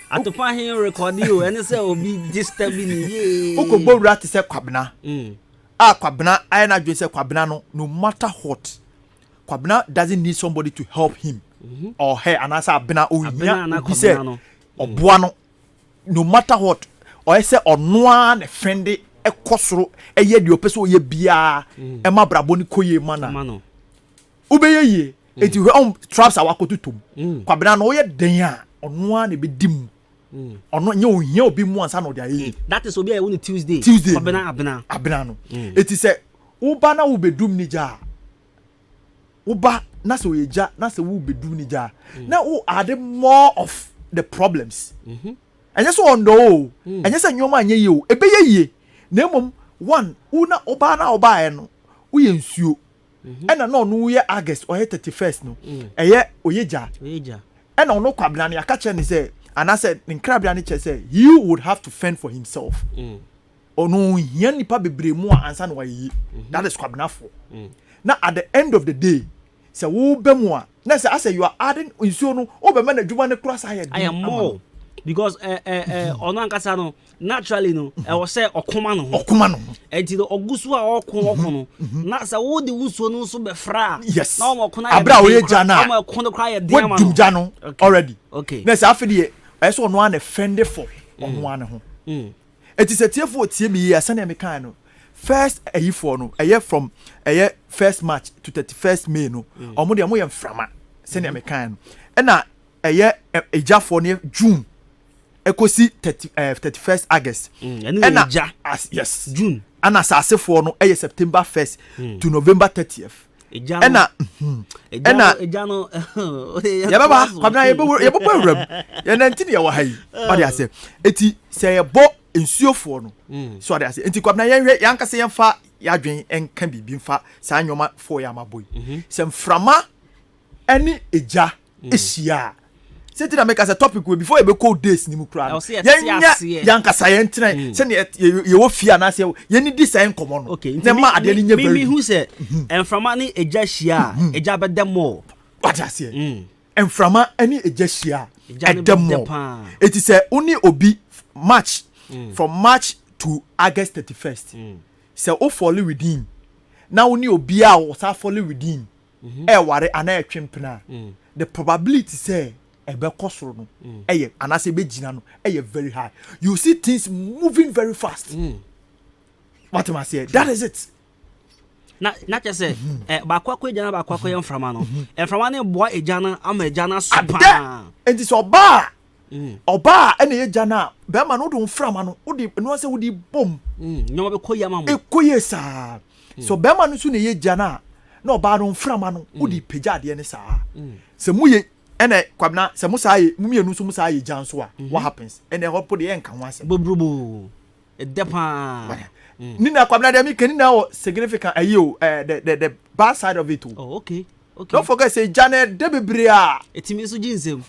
Atopa hin record you and say obi disturbing ye. Uko borem to say Kwabena. Kwabena I na dwe say Kwabena no matter what. Kwabena doesn't need somebody to help him or her and as Abena or no matter what or I say or no one friendly a kosro a ye dio peso ye bia e ma braboni koye mana ubeye ye eti we traps awakotutum Kwabena no ye den a ono one be dim ono nye ohia obi mu ansa no dia ye that is obi a won Tuesday Kwabena abena no eti say uba na ubedum ni ja uba na so yeja na se wo bedum ni ja na wo add more of the problems anya so ondo anya se nyoma anya ye o ebe ye na mom one una oba na oba e no wo ye nsuo ena na no ye August or 31st no eye oyeja ena ono Kwabena na yaka ni say ana say nkrabia ni che say you would have to fend for himself ono hia nipa bebre mu ansa na wa yi that is Kwabena for now at the end of the day, say wo bemwa. Na say you are adding insuo no, o be man adwuma ne cross higher. I am more because ono ankasa no naturally no I was say okoma no. Enti do ogusu a okon no. Na say wo de wusuo no so be fra. Yes. Na o okona abra o ye jana. Na o okona cry dem ma no. Jano already. Okay. Na say afedi e so ono an offend for ono an ho. Enti say tiefo tie mi ye asa na me kan no. First for no from 1st March to 31st May no omo de amoyem frama se na me kan no e na eja for ne June ekosi 31st August e na yes June ana asase for no September 1st to November 30th eja no ya baba Kwabena ye bo ram ya na ntini ya wa hai o de ase eti se ye bo nsuo for no so ade ase enti Kwabena yenhwe yankase yemfa yadwen enka bibi mfa sa nyoma for ya maboy se mframa ani eja ehia seti na make as a topic we before you go days ni mu kra yankasa yentina se ne ye wo fia na se ye ni design komo no ne ma ade ni nya very me who say mframa ni eja hia eja bedemo what I say mframa ani eja hia edemo it is only obi March from March to August 31st. So o follow within. Now only obi a o sa follow within. Ware ana etwempena. The probability say ebe kosoro no. Anase be gina no very high. You see things moving very fast. What am I saying? That is it. Na just say ba kwakwa ejana ba kwakwa yemframa no. Emframa ne boa ejana ama ejana supa. And it's oba ene ye jana be ma no do mframa no wo de no se wo di bom nyoma be koya ma mo ekoye sa so be ma no su ne ye jana na oba no mframa no wo di peja de ne sa se mu ye ene Kwabena se mu sa ye mu mienu so mu sa ye janso a what happens ene hopo de enka ho ase bobrubo e depa ni na Kwabena de mi kani na o significant ayo the bad side of it. Oh okay. Don't forget say Janet Debibria. Etimi so jinsem.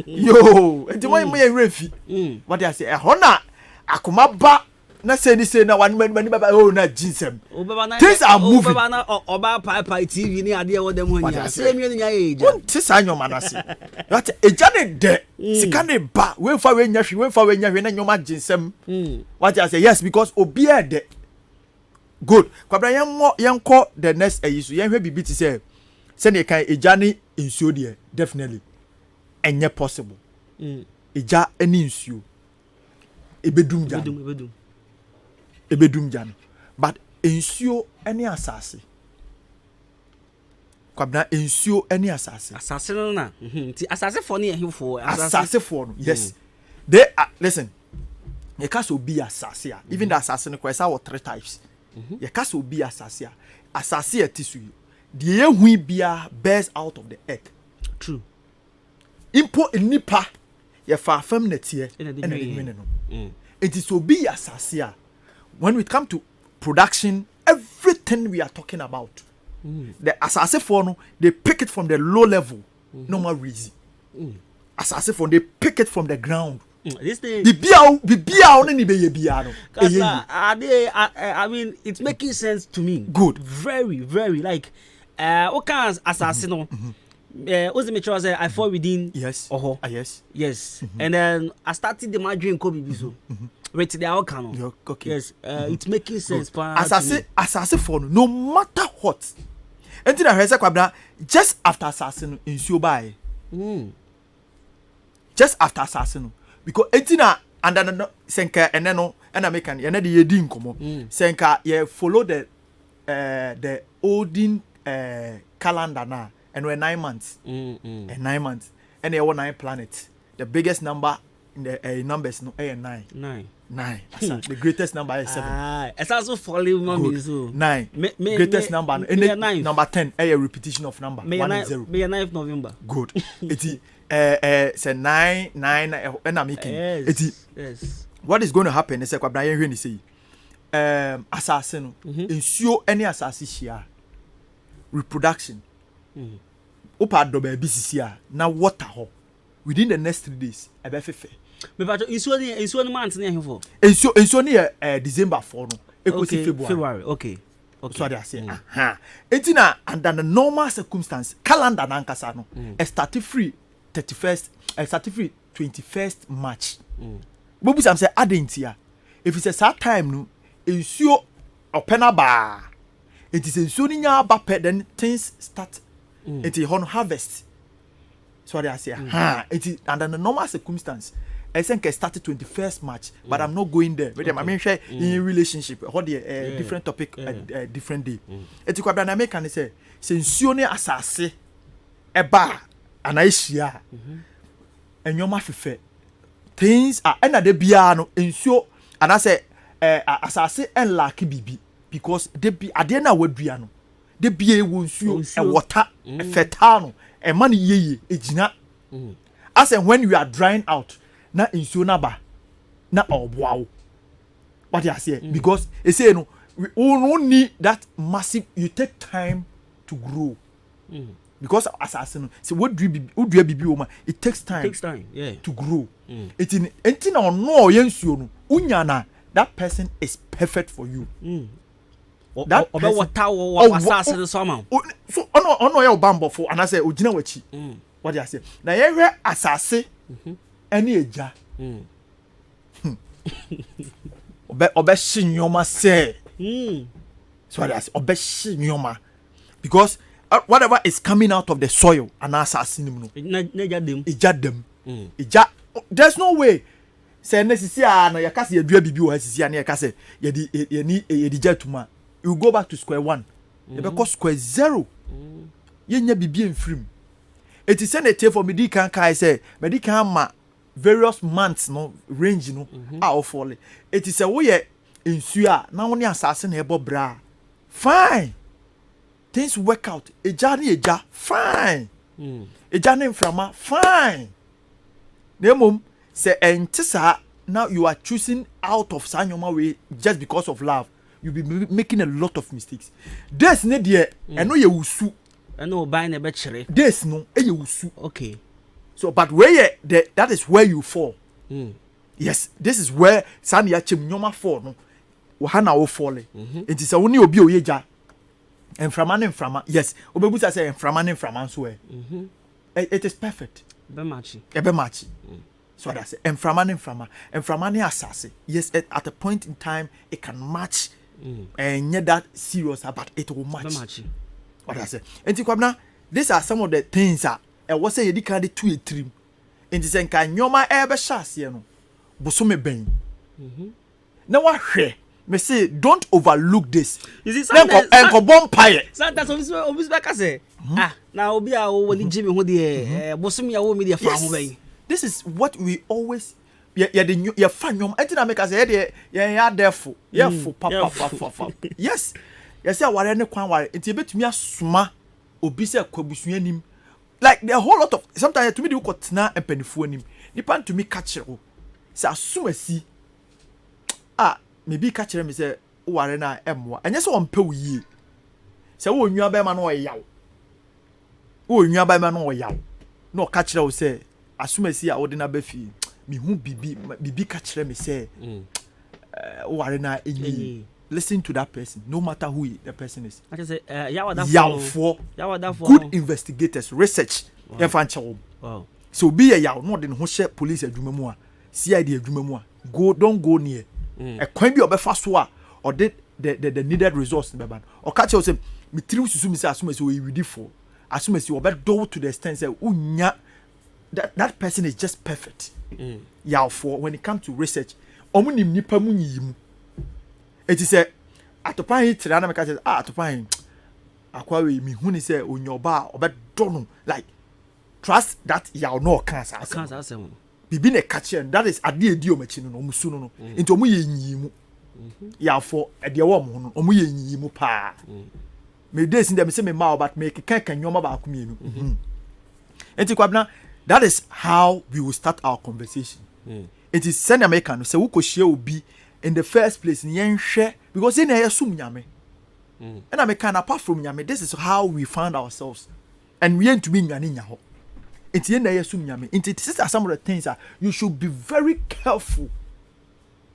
Yo, etimo mo ye refi. What I say? Hona akoma ba na say ni say na one man baba oh na jinsem. Things are moving. Baba na oba pai TV ni ade wo dem honya. Say me nya eja. Things are nyoma na say. What e Janet de sika ne ba we fa we nya hwe na nyoma jinsem. What I say? Yes, because obi e de good. Kwabena yenko the next ayisu yenhwe bibi ti say ne kan eja ni nsuo de definitely enye possible. Eja eni nsuo ebedum jan but nsuo eni asase Kwabena ensure any asase. Asase no na. Ti asase for ne ehifo. Asase for no. Yes. They listen. You can't be asase. Even the asase no kwesa what 3 types. You can't be asase. Asase etisu. The hui bia bears out of the earth. True. Impo nipa ye fa fam netie and no. It is to be asase. When we come to production, everything we are talking about, the asase for no, they pick it from the low level, normal reason. Asase for they pick it from the ground. This thing. I mean, it's making sense to me. Good. Very, very like. What kind of assassin? What's the mature say? I fall within. Yes. Yes. Yes. And then I started the my dream Kobe Biso. Wait the outcome. Okay. Yes. It's making sense. Assassin for no matter what. Until I heard Kwabena just after assassin in Subai. Just after assassin. Because etina and then senka and then no and I make an and the yedin komo senka ye follow the olden calendar na and we're 9 months and 9 months and there were 9 planets. The biggest number in the numbers no 9 the greatest number is 7. It's also falling mommy so 9 greatest number and number 10 a repetition of number 1 and 0 May 9th November. Good. It's say 9 and I'm making yes. What is going to happen is Kwabena when you say assassin ensure any assassin share reproduction opa do be BCC na water ho within the next 3 days e be fefe me ba ensure month na ehfo ensure ne December 4 no ekosi February okay so they say etina under the normal circumstance calendar na nkasa no start free 21st March. Bobu sam say adentia. If it's a sad time no, ensure opena ba. It is ensure nya ba pe then things start. It is on harvest. So they say it is under the normal circumstance. I think I started 21st March, but I'm not going there. But I mean share in relationship what the different topic different day. It is Kwabena make can say ensure ne asase eba anaishia enyoma fefe things are ena de bia no ensure and I say asase en lack bibi because de bi ade na wadua no de bia e wonsuo e water e fertile no e man yeye ejina as when you are drying out na ensure na ba na oboawo what you say because e say no we don't need that massive. You take time to grow. Because assassin, so what do you be woman? It takes time. To grow. It's in anything or no yensu unyana. That person is perfect for you. That assassin somehow. So ono ya bambo for and I say ojina wachi. What do you say? Na ye assassin any eja. Obe shinyoma say. So what I say obe shinyoma because whatever is coming out of the soil and assassin no there's no way say necessary na yakase yadua bibi o asisi na yakase yedi jatuma you go back to square 1 you be square 0 yenya bibi enfrim it is send a tape for medical kai say medical ma various months no range no are falling it is a way insua na woni assassin na ebo bra fine. Things work out. Eja fine. Eja ne mframa fine. Nemom say entisa now you are choosing out of sanyoma way just because of love. You'll be making a lot of mistakes. This ne die eno ye wusu. Eno buy na be chere. This no ye wusu. Okay. So but where that is where you fall. Yes, this is where san ya chem nyoma fall no. Wo hana wo fall. Entisa woni obi oyeja. Enframa. Yes. Obebusa say enframa so it is perfect. Be match. So that's it. Enframa ne asase. Yes, at a point in time it can match and yet that serious but it will match. What I say. Enti Kwabena, these are some of the things that was say yedi kan de to a trim. Enti senka nyoma ebe shase no. Bosome ben. Na wa hwe me say don't overlook this. You see, sometimes now obi a wo ni Jimmy ho de bosom ya wo me de fa ho ban. This is what we always ya fan yom entina make us say ya therefore ya fo papa. Yes. Yes, I ware ne kwan ware. Enti betumi asoma obi se kwabusua nim. Like there a whole lot of sometimes to me dey ukotena empanifo anim. Nipa to me catch o. Say asumasi. Maybe catch me say ware na emwa. Enye se won pe wo yie. Say wo nwua ba ma na oyaw. Wo nwua ba ma na oyaw. No catch o say asumasi a wo de na ba fi. Me hu bibi catch me say ware na enyi. Listen to that person, no matter who the person is. I say, good investigators, research. Wow. So be a yaw, not in Hoshe police adwuma CID adwuma don't go near. A coin be of fast or did the needed resource in the band. Or catch yourself, me three to as soon as you ready for. As soon as you are do to the extent say, that person is just perfect. Yaw for when it comes to research. Omunim nipa munyimu. It is a atopan hit na make say atopan akwa we me hu ni say onyoba obedono like trust that yaw no cancer asem bibi na catch and that is ade edi o machi no musu no nti omu ye nyimu yaw for ade wo mo no omu ye nyimu pa me days in them say me ma but me kan nyoma ba akumienu enti Kwabena, that is how we will start our conversation. It is send American say we ko share obi in the first place because in a sum nyame and I can apart from nyame, this is how we found ourselves and we ain't to be nyane nyaho it's in a sum nyame. These are some of the things that you should be very careful.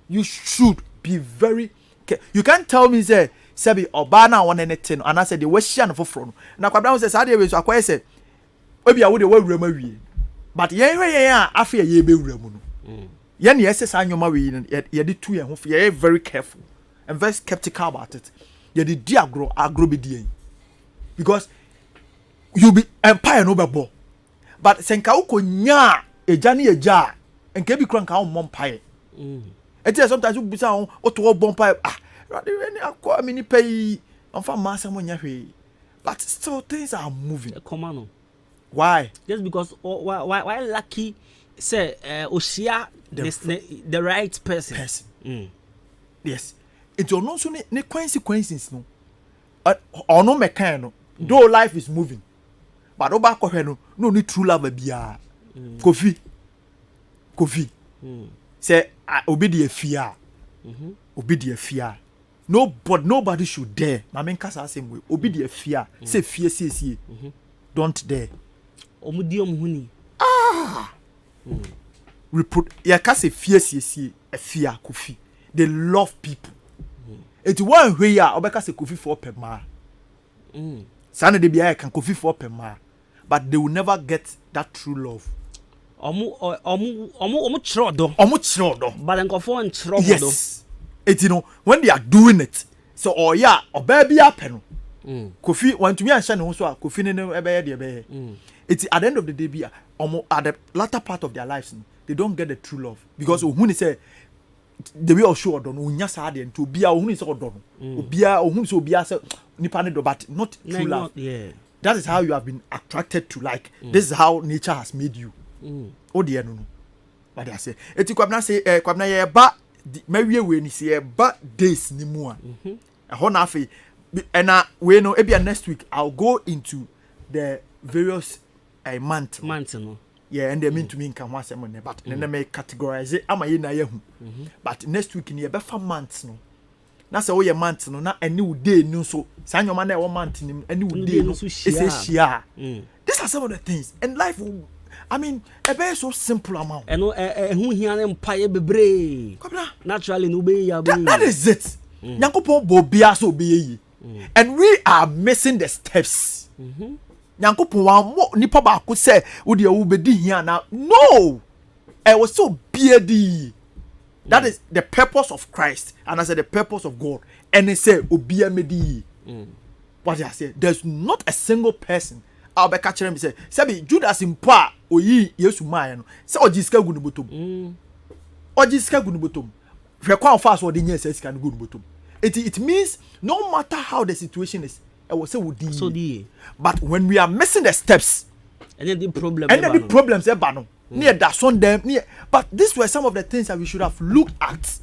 You should be very careful. You can't tell me say Sebi Obana one anything and I said the Westian for front now Kwabena says I was acquire say maybe I would have but I fear ye be remuno. Yen yes anyoma we ye di two ho ye very careful and very skeptical about it. Ye di agro be di because you be empire no bebo but senka ukonya eja ne eja enka bi kran ka wo empire sometimes you be say o to wo empire any akwa mini pay on fa massa mo nya hwe but still things are moving. Common. Why? Just because why lucky say Oshia the right person. Yes. It's no so ne consequences no. Or no mechanical. Though life is moving. But oba ko hwe no need true love bia. Kofi. Say obi de fear. Obi de fear. Nobody should dare. Na men kasa same way. Obi de fear. Say fear see. Don't dare. Omudi omhuni. Ya kase fear see a fear Kofi. They love people. It's one way ya obeka se Kofi for per ma. Sana de bia can Kofi for per ma. But they will never get that true love. Omu chrodo. But nkofo nchrodo. Yes. It when they are doing it. So or baby happen. Kofi want to me and shine so Kofi ne ebe de. It's at the end of the day be at the latter part of their lives they don't get the true love because when say the way show don unya sa de to bia ohun say odon obia ohun say obia say nipa ne do but not true love. That is how you have been attracted to like this is how nature has made you. Oh dear no but I say eti Kwabena say Kwabena ye ba mawie we ni say ba days ni mu a ho na afi and we know maybe next week I'll go into the various month no. Yeah, and they mean to me can once but then may categorize it. Am I in a but next week in the better months no. Na say we month no na a new day no so. San your man 1 month in a new day no. It's a share. These are some of the things and life will, I mean a very so simple amount. And who here empire bebre. Naturally no be ya. That is it. Nyankopon bobia so be and we are missing the steps. Nyankopon wan nipa ba ko say wo de wo bedi hia na no I was so beardy. That is the purpose of Christ and I said the purpose of God and he say obia medi. What I say there's not a single person I'll be catching me say sabi Judas impa oyi Yesu man no say ojiska gu no botom ojiska gu no botom Require fast or the years can go bottom. It means no matter how the situation is, I will say would so but when we are missing the steps, and then the problem and then the problems near that on them near, but these were some of the things that we should have looked at.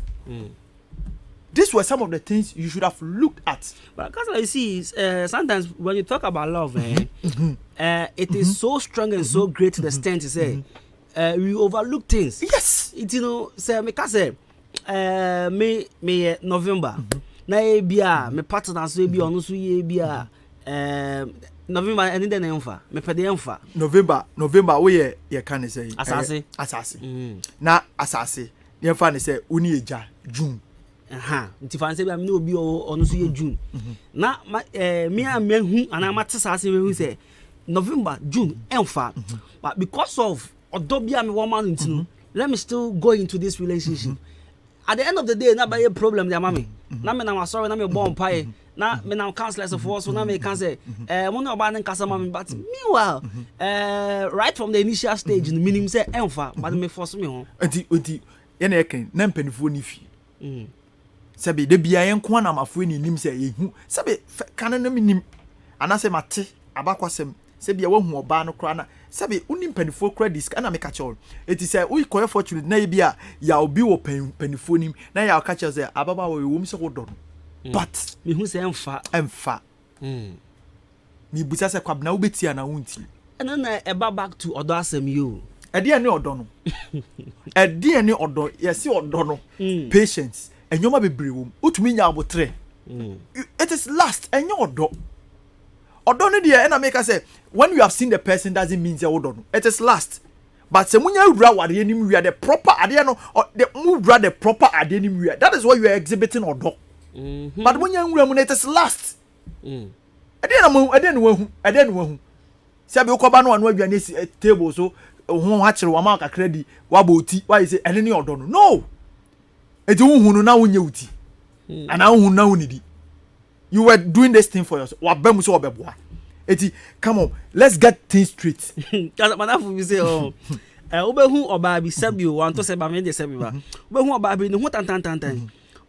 These were some of the things you should have looked at. But because I see, sometimes when you talk about love, it is so strong and so great to the extent to say we overlook things. Yes, it say me November. Na ebia me partner so ebia ono so ye ebia November any day na emfa me pede emfa November we ye can say asase na asase ye fa ne say uni eja June nti fa say bia me obi ono so ye June na me hu ana ma tesase me hu say November June emfa but because of odobia me woman ntinu let me still go into this relationship at the end of the day na ba ye problem ya mama na me na sorry na me born pie na me na counselors for so na me can say mo no ba nkasa mama but meanwhile right from the initial stage the minimum say emfa but me force me ho enti ye na eken na mpanifo ni fi sabe de bia ye nko na mafo ni nim say ye hu sabe kan na me nim anase mate abakwasem sabe ye wahu oba no kra na sabe uni mpanifo kra disk na me ka chol eti say we koye fortune na ye bia ya obi wo mpanifo nim na ya ka chol say ababa wo wo mi se wo do but me hu say emfa mi busa say Kwabena wo betia na wunti na eba back to odo asem you edi ne odo no edi ne odo yesi odo no patience enyoma bebre wo utumi nya abotre it is last enyo odo no dey na make say when you have seen the person doesn't mean say odo no it is last but se munya wura ware nim wia the proper ade no the wura the proper ade nim wia that is what you are exhibiting odo but munya wura mu it is last ade no wahu se be ukoba no anu aduane table so ho ha kire wa ma ka kredi wa boti why say ene ne odo no eti hunhunu na wonye uti ana hunhunu na wonidi you were doing this thing for yourself wa bam so obeboa eti come on let's get things straight manafu we say obehu oba bi sabi o anto se ba me de sabi ba obehu oba bi ne hu tan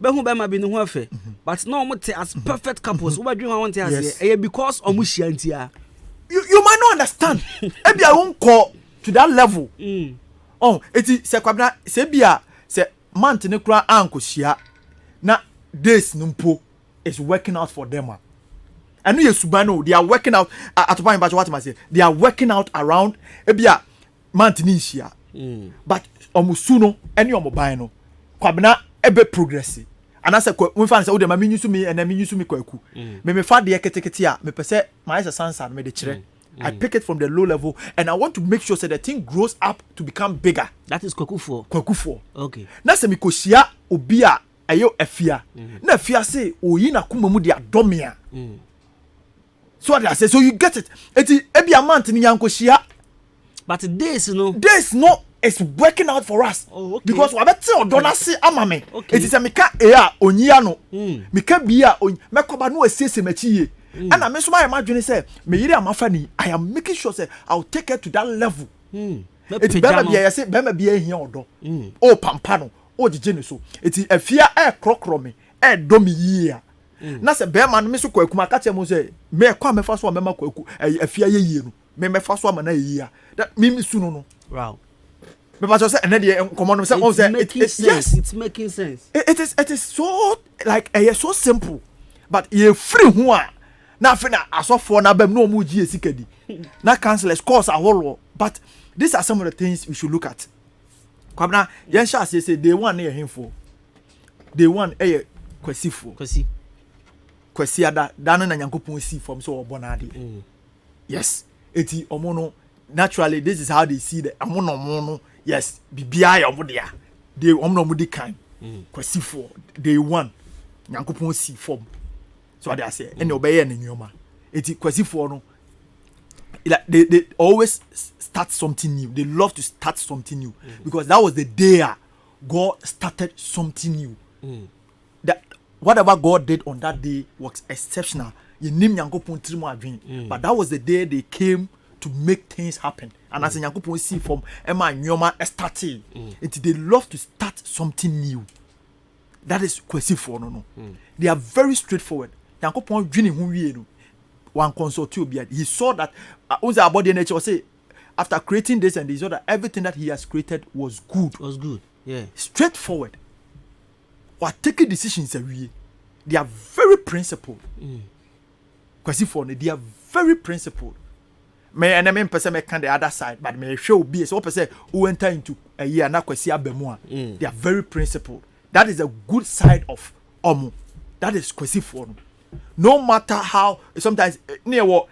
obehu ba ma bi ne hu afa but no mo te as perfect couples obadwen wa won te as because omu hia ntia you might not understand e bia won call to that level eti se Kwabena se bia se month ne kura anko hia na days numpo is working out for them and you subano they are working out at point but what I say they are working out around ebia month ni hia but omusuno any omoban no Kwabena ebe progress and I say we fan say o de ma menyusu me and menyusu me kwaku me fa de ketekete a me pese my sansa me de kire I pick it from the low level and I want to make sure that the thing grows up to become bigger. That is kwaku 4 okay na se me ko hia obi a ayo afia na afia say oyi na kuma mu de adomia so what I say so you get it eti ebia month ni yanko hia but days no it's working out for us because we beti odona se amame okay. Eti se meka a onyia no meka bia mekoba no asese machie and I so my imagine say me yiri amafa ni I am making sure say I'll take her to that level eti bema bia say bema bia ehia odo o pampa no o jeje ne so eti afia krokro me do me yia na se bema no me so kwaku maka che mo say me kwa me fa so me ma kwaku afia ye yie no me fa so ama na yia that me su no wow me pa so say ene de common say on say yes it's making sense it is so like so simple but you free ho a na fe na asofo na bam no mu gi esikadi na counselors course ahoro but these are some of the things we should look at Kwabena yen sha say day one na hemfo day one kwasi ada dan na Nyankopon see from so obonade yes eti omo no naturally this is how they see the amono no yes bibia ya omo dia they omo no mu di kan kwasi for day one Nyankopon see from so what I say any obey na nyoma eti kwasi for no they always start something new. They love to start something new because that was the day God started something new. That whatever God did on that day was exceptional. But that was the day they came to make things happen. And as Nyankopon see from Emma Nyoma starting, they love to start something new. That is Kwesi for no. They are very straightforward. Yankopon dwini hu wie no. One consult you be. He saw that once about the nature say after creating this and this, that everything that he has created was good. Was good. Yeah. Straightforward. What taking decisions away. They are very principled. Kwesi for no, they are very principled. Me and I mean person me can the other side, but me show be so person who enter into a year na Kwesi abemua. They are very principled. That is a good side of Omo. That is Kwesi for no. No matter how sometimes near what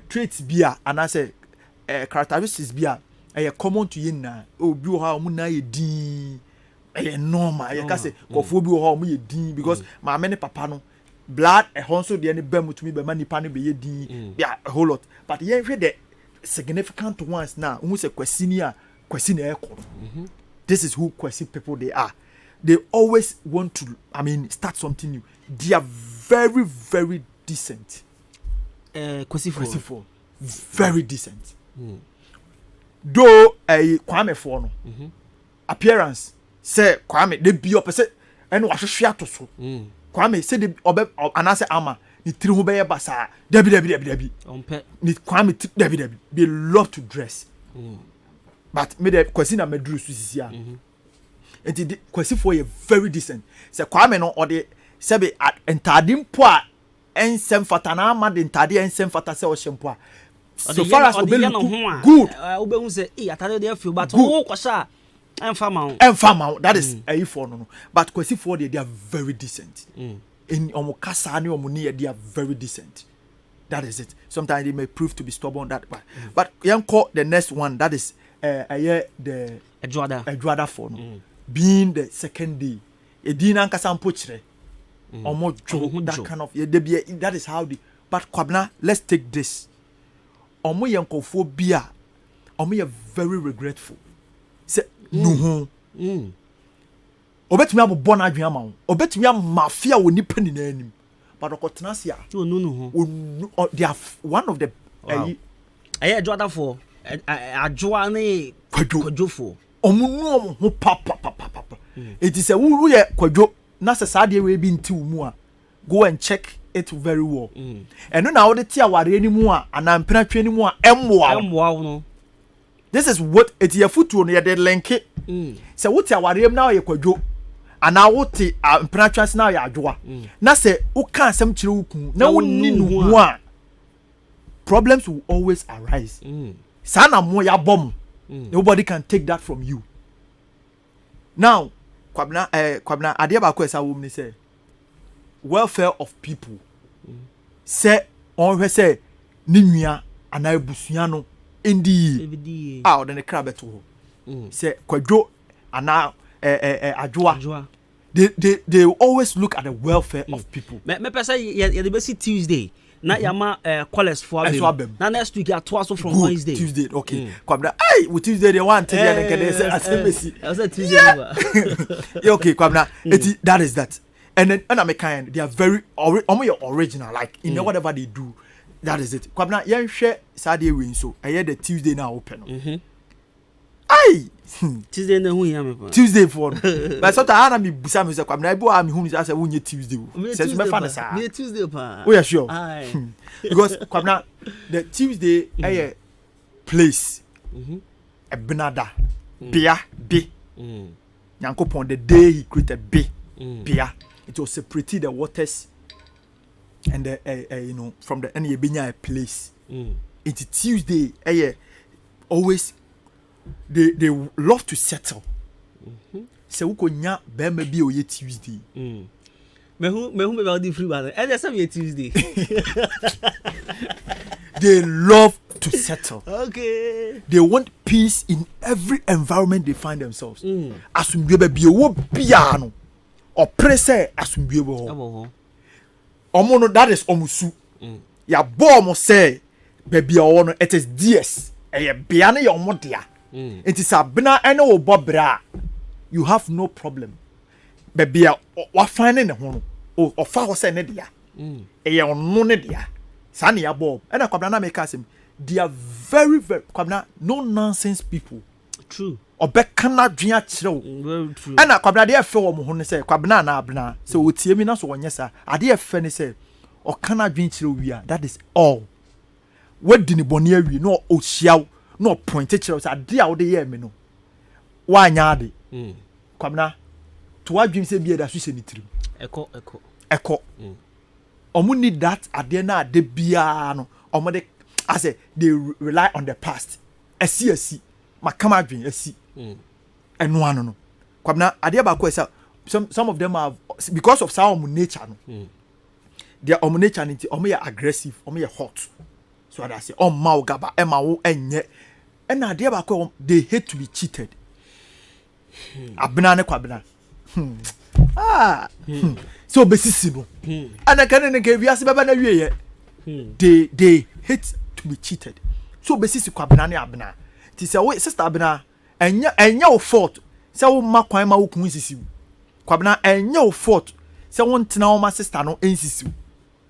traits be and I say characteristics be a common to you na obi how mu na ye din normal you can say kofo bi how mu ye din because my many papa no blood a honso de any bem to me be mani pan be ye din yeah a whole lot but ye the significant ones now who say Kwesi na e ko. This is who Kwesi people they are. They always want to start something new. They are very, very decent. Kwesi for very decent. Though a Kwame for no appearance say Kwame they be up say and wash share to so. Kwame say the obe anase ama ni tiri ho be basa debi ni Kwame debi they love to dress. But me the Kwesi na medru susisia. And the Kwesi for a very decent. Say Kwame no or the sebe entadim po a ensem fata na ma de ntade ensem fata se o shempo. So far as obe look good. Obe hu say atade dey feel but who kwasha enfama that is a for no. But Kwesi for they are very decent. In omo kasa ni omo ni they are very decent. That is it. Sometimes they may prove to be stubborn that way. But yanko the next one that is the Edwada for no. Being the second day. Edina nkasa mpochire. Omo that kind of that is how the but Kwabena, let's take this. Omo yankofo bia omo very regretful. Say no. Obetumi abobɔ na adwen ama wo. Obetumi amafia wo nipa ni na anim. But okotena sia. No. They are one of the Edwada for adwoa ne kwadwo for. Omo no ho papa. It is a wo ye kwadwo na se saa de we bi nti wo mu a go and check it very well. And no na wo de ti aware ni mu a anampena twa ni mu a emmoa no. This is what it ye futu no ye de lenke. Se wo ti aware na ye kwadwo ana wo ti ampena twa se na ye adwoa. Na se wo ka asem kire wo kun na wo ni no ho a problems will always arise. Sa na mo ya bom. Nobody can take that from you. Now Kwabena ade ba ko esa wo mni say welfare of people say on hwe say ni nua ana ebusua no ndi ah the crab to ho say kwadwo ana adwoa they always look at the welfare of people. Me pesa ye be see Tuesday na yama college for abem na next week at also from Wednesday. Tuesday okay. Kwabena with Tuesday they want to get asembesi. I said Tuesday over. Yeah, okay, Kwabena. That is that. And then and kind they are very original like in whatever they do. That is it. Kwabena yen hwe Saturday win so I hear the Tuesday now open. Tuesday na hu ya me pa. Tuesday for. But so ta na me busa me say Kwabena ibo am hu me say wunye Tuesday. Say me fa na sa. Me Tuesday pa. Oh yeah sure. Because Kwabena the Tuesday place a benada bia be Nyankopon the day he created bia it was separated the waters and the from the any benya a place. It's Tuesday always they love to settle. Se wo konya be ma bi o ye Tuesday. Me hu me ba di free ba. E dey say Tuesday. They love to settle. Okay. They want peace in every environment they find themselves. Asumdwe ba bi wo bia no. Oppressor asumdwe bo. Omo no that is omusu. Ya bo omo say ba bia wo no it is DS. E bia na ya omo dia. It is abena ene wo bobra. You have no problem. Ba bia wa find ne ho no. O fa ho say ne dia. E ya ono ne dia. Sani ya Bob. Kwabena na make us they are very Kwabena no nonsense people. True. ɔbɛka n'adwene akyerɛ wo ɛna Kwabena adeɛ ɛfɛ wɔ mo ho ne sɛ Kwabena na abena sɛ wɔtie mi na so wɔnyɛ saa adeɛ ɛfɛ ne sɛ ɔka n'adwene kyerɛ wo wia that is all wadi ne bɔne awie na ɔhyia wo na ɔpointe kyerɛ wo sɛ adeɛ a wode yɛɛ me no woanyɛ ade Kwabena to wadwene sɛ bia da so hyɛ ne tirim ɛkɔ ɔmo need that adeɛ na ade biara no ɔmo de asɛ they rely on the past asi makama adwene asi ɛno ano no Kwabena adeɛ baako ɛsɛ some of them are because of sao nature no their nature no ɔmo yɛ aggressive ɔmo yɛ hot so ada say ɔmma wo gaba ɛma wo ɛnyɛ ɛna adeɛ baako they hate to be cheated abena ne Kwabena so besisi no ana kan ne ke wiase baba na wie ye they hate to be cheated so besisi Kwabena ne abena ti say we sister abena enya wo fault say wo ma kwan ma wo kun sisi Kwabena enya wo fault say wo ntena wo ma sister no ensisi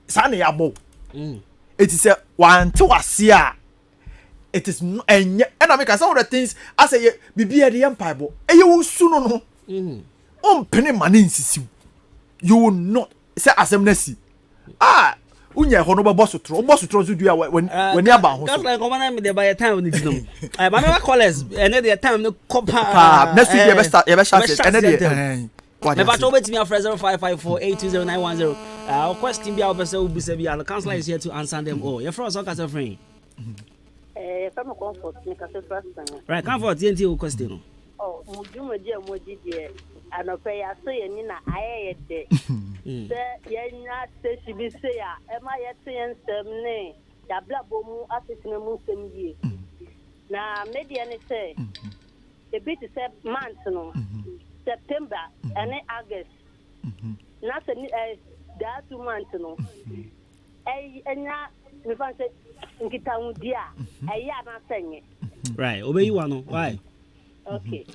sa na ya bo it is a one to wase a it is enya and I make some of the things I say bibi e the empire bo e you su no pene mane nsisi you will not say asemnasi unya ho no boss tro so dua when aba ho so like come me dey by time ni dinam I ma me college and the time no copa next week you be start and the me ba to betimi afre 0554820910 our question bi obese ubisa bi the counselor is here to answer them all your friend so ka say friend from comfort me ka say first right comfort yenti o question oh mujumo je moji de anope ya so ye ni na ayeye de se ye nya se sibi se ya e ma ye te ensem ne ya blabo mu asesime mu sem die na media ne say e bit say month no September and August na se that 2 months no enya me fan say nkita wudia ya na senye right obey you no why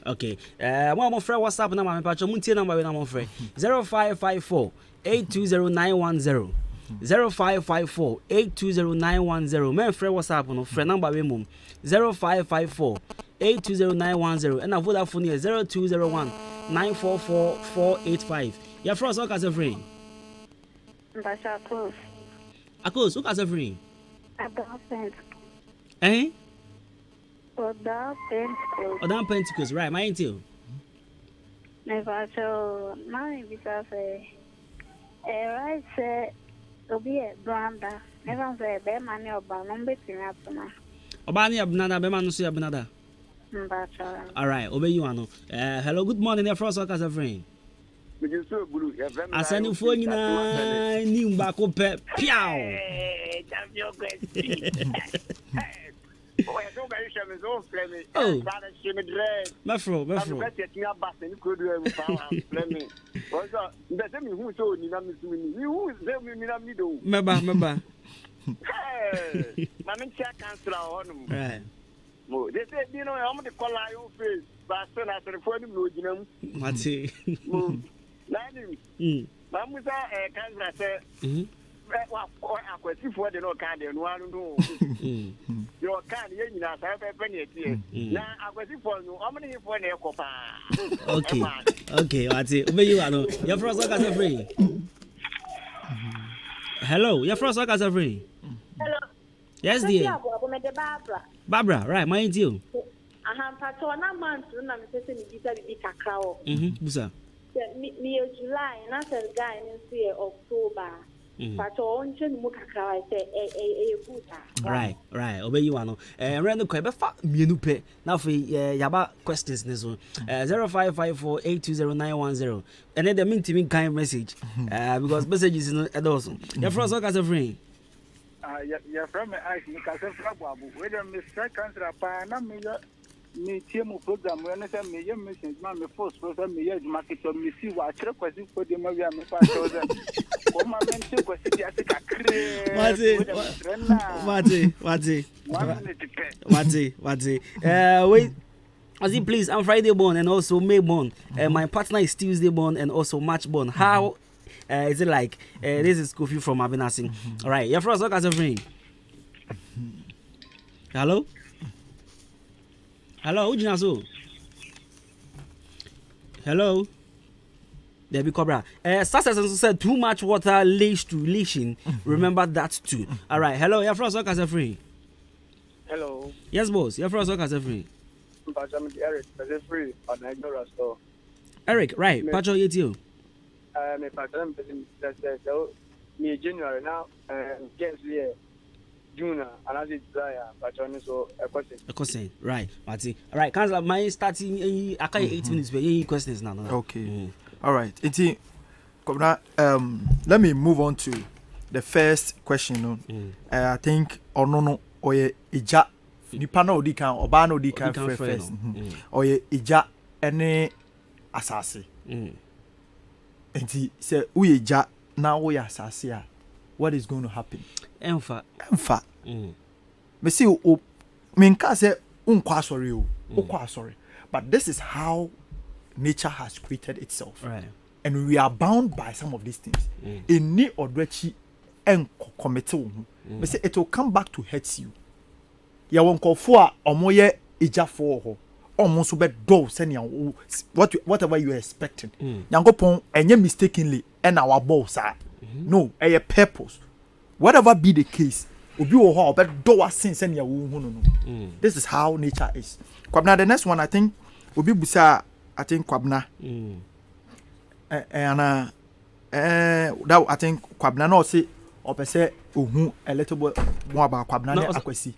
okay mo frɛ WhatsApp number me patcho muntie number we na mo frɛ 0554 820910 0554 820910 men frɛ WhatsApp no frɛ number we mum 0554 820910 and Vodafone is 0201 944 485 your friends all casa free Mbasha close akos who casa free Adolphus Odan Pentecost, right? Mine too. Never so now because right say obi e branda never say be mani oba no betimi atoma oba ni abnada be manu so abnada all right obey you ano hello good morning there for us all casa friend me just so blue asani fo nyina ni mba ko pe piao champion question oh I don't get you so flame oh bana shime dread mafro ka tetia basse ni ko do e pa flame also ndese mi hu so ni na mi sumi ni hu ze mi na mi do meba mama chia cancel honum right mo they say you know I'm the call you face but so na so for ni no ginam mate nani mamusa cancel say akwasi for the no can the no anu no your can ye nyina sa pe pe na etie na akwasi for no omni for na ekopa okay wati obey you ano your friends all casa free hello your friends all casa free hello yes dear Barbara right my deal pato na month na me say ni bisa bi kakra o busa me July na say guy ni say October pato onche ni mu kakra say buta right obey you ano rendo ko be fa mienu pe na for yaba questions ne so 0554 820910 and then the mean kind message because messages no edos your friends all casa free your friend me ask me casa frabo we dem Mr. Councilor pa na me tie mu program we na say me ye message ma me force program me ye market me see wa kire kwasi ko de ma wi me pa so that o ma men se kwasi dia se kakre Wati. Wait. Ozzy, please, I'm Friday born and also May born. My partner is Tuesday born and also March born. How is it like? This is Kofi from Abinasing. All right, your first, what kind of ring? Hello? Hello, who do you know? Hello. There be Cobra. Success also said too much water leads to leaching. Remember that too. All right. Hello. You're from Soccer Free. Hello. Yes, boss. You're from Soccer Free. I'm Eric. Soccer Free. On Nigeria store. Eric, right? Pacho, you. Me Pacho, me January now. Guess here. June and as it's July. Pacho, so a question. Right. Marty. All right. Cancel my starting. I can't 8 minutes. But any questions now? Okay. All right. Let me move on to the first question. I think no oye ija nipa na odi kan oba na odi kan first. Oye ija ene asase. Enti say uye ija na uye asase a, what is going to happen? Emfa. Me see o me nka say unkwa sorry o. Ukwa sorry. But this is how nature has created itself. Right. And we are bound by some of these things. Any odrechi en komete me say it will come back to hurt you. Ya wonkofo a omoye ijafo ho. Omo so be do senia whatever you are expecting. Yankopon enye mistakenly and our boss are. No, a purpose. Whatever be the case, obi wo ho be do asen senia wo hu no. This is how nature is. Kwabena, the next one I think obi busa I think Kwabena. That I think Kwabena no say or per se a little bit more about Kwabena Akwesi.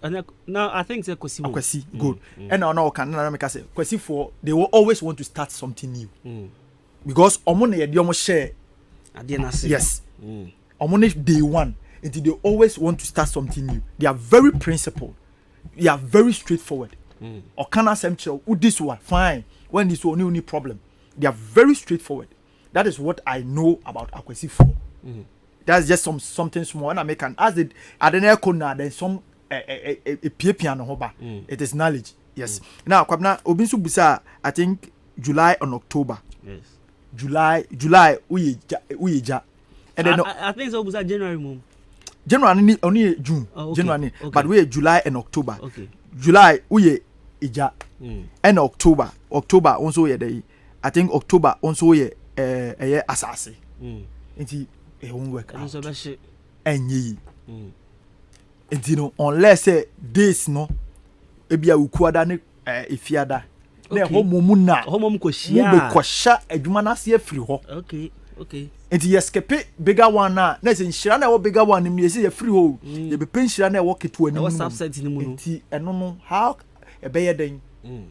No, I think it's Akwesi. Good. And no can make us say Kwesi for they will always want to start something new. Because omone dey almost share. Yes. Omone day one until they always want to start something new. They are very principled. They are very straightforward. Or can I say this one fine when this one only problem. They are very straightforward. That is what I know about Akwesi for. That's just something small. And I make an as it at the corner then some a piano hoba. It is knowledge. Yes. Now Kwabena Obinsu Busa I think July and October. Yes. July uyeja. And then I think so Busa January mom. January only June. Okay. January. Okay. But we July and October. Okay. July uye ija. And October also ye day. I think October also ye asase. Nti e won't work out. Enyi. Nti no unless days no ebia ukuada ne efiada. Na homo na homo koshia. Mu be kosha adwuma na se afiri ho. Okay. Nti escape bigger one na se nshira na wo bigger one mi se afiri ho. Ye be penshira na wo ketu ani. What subset ni mu no. Nti eno no how ebeye den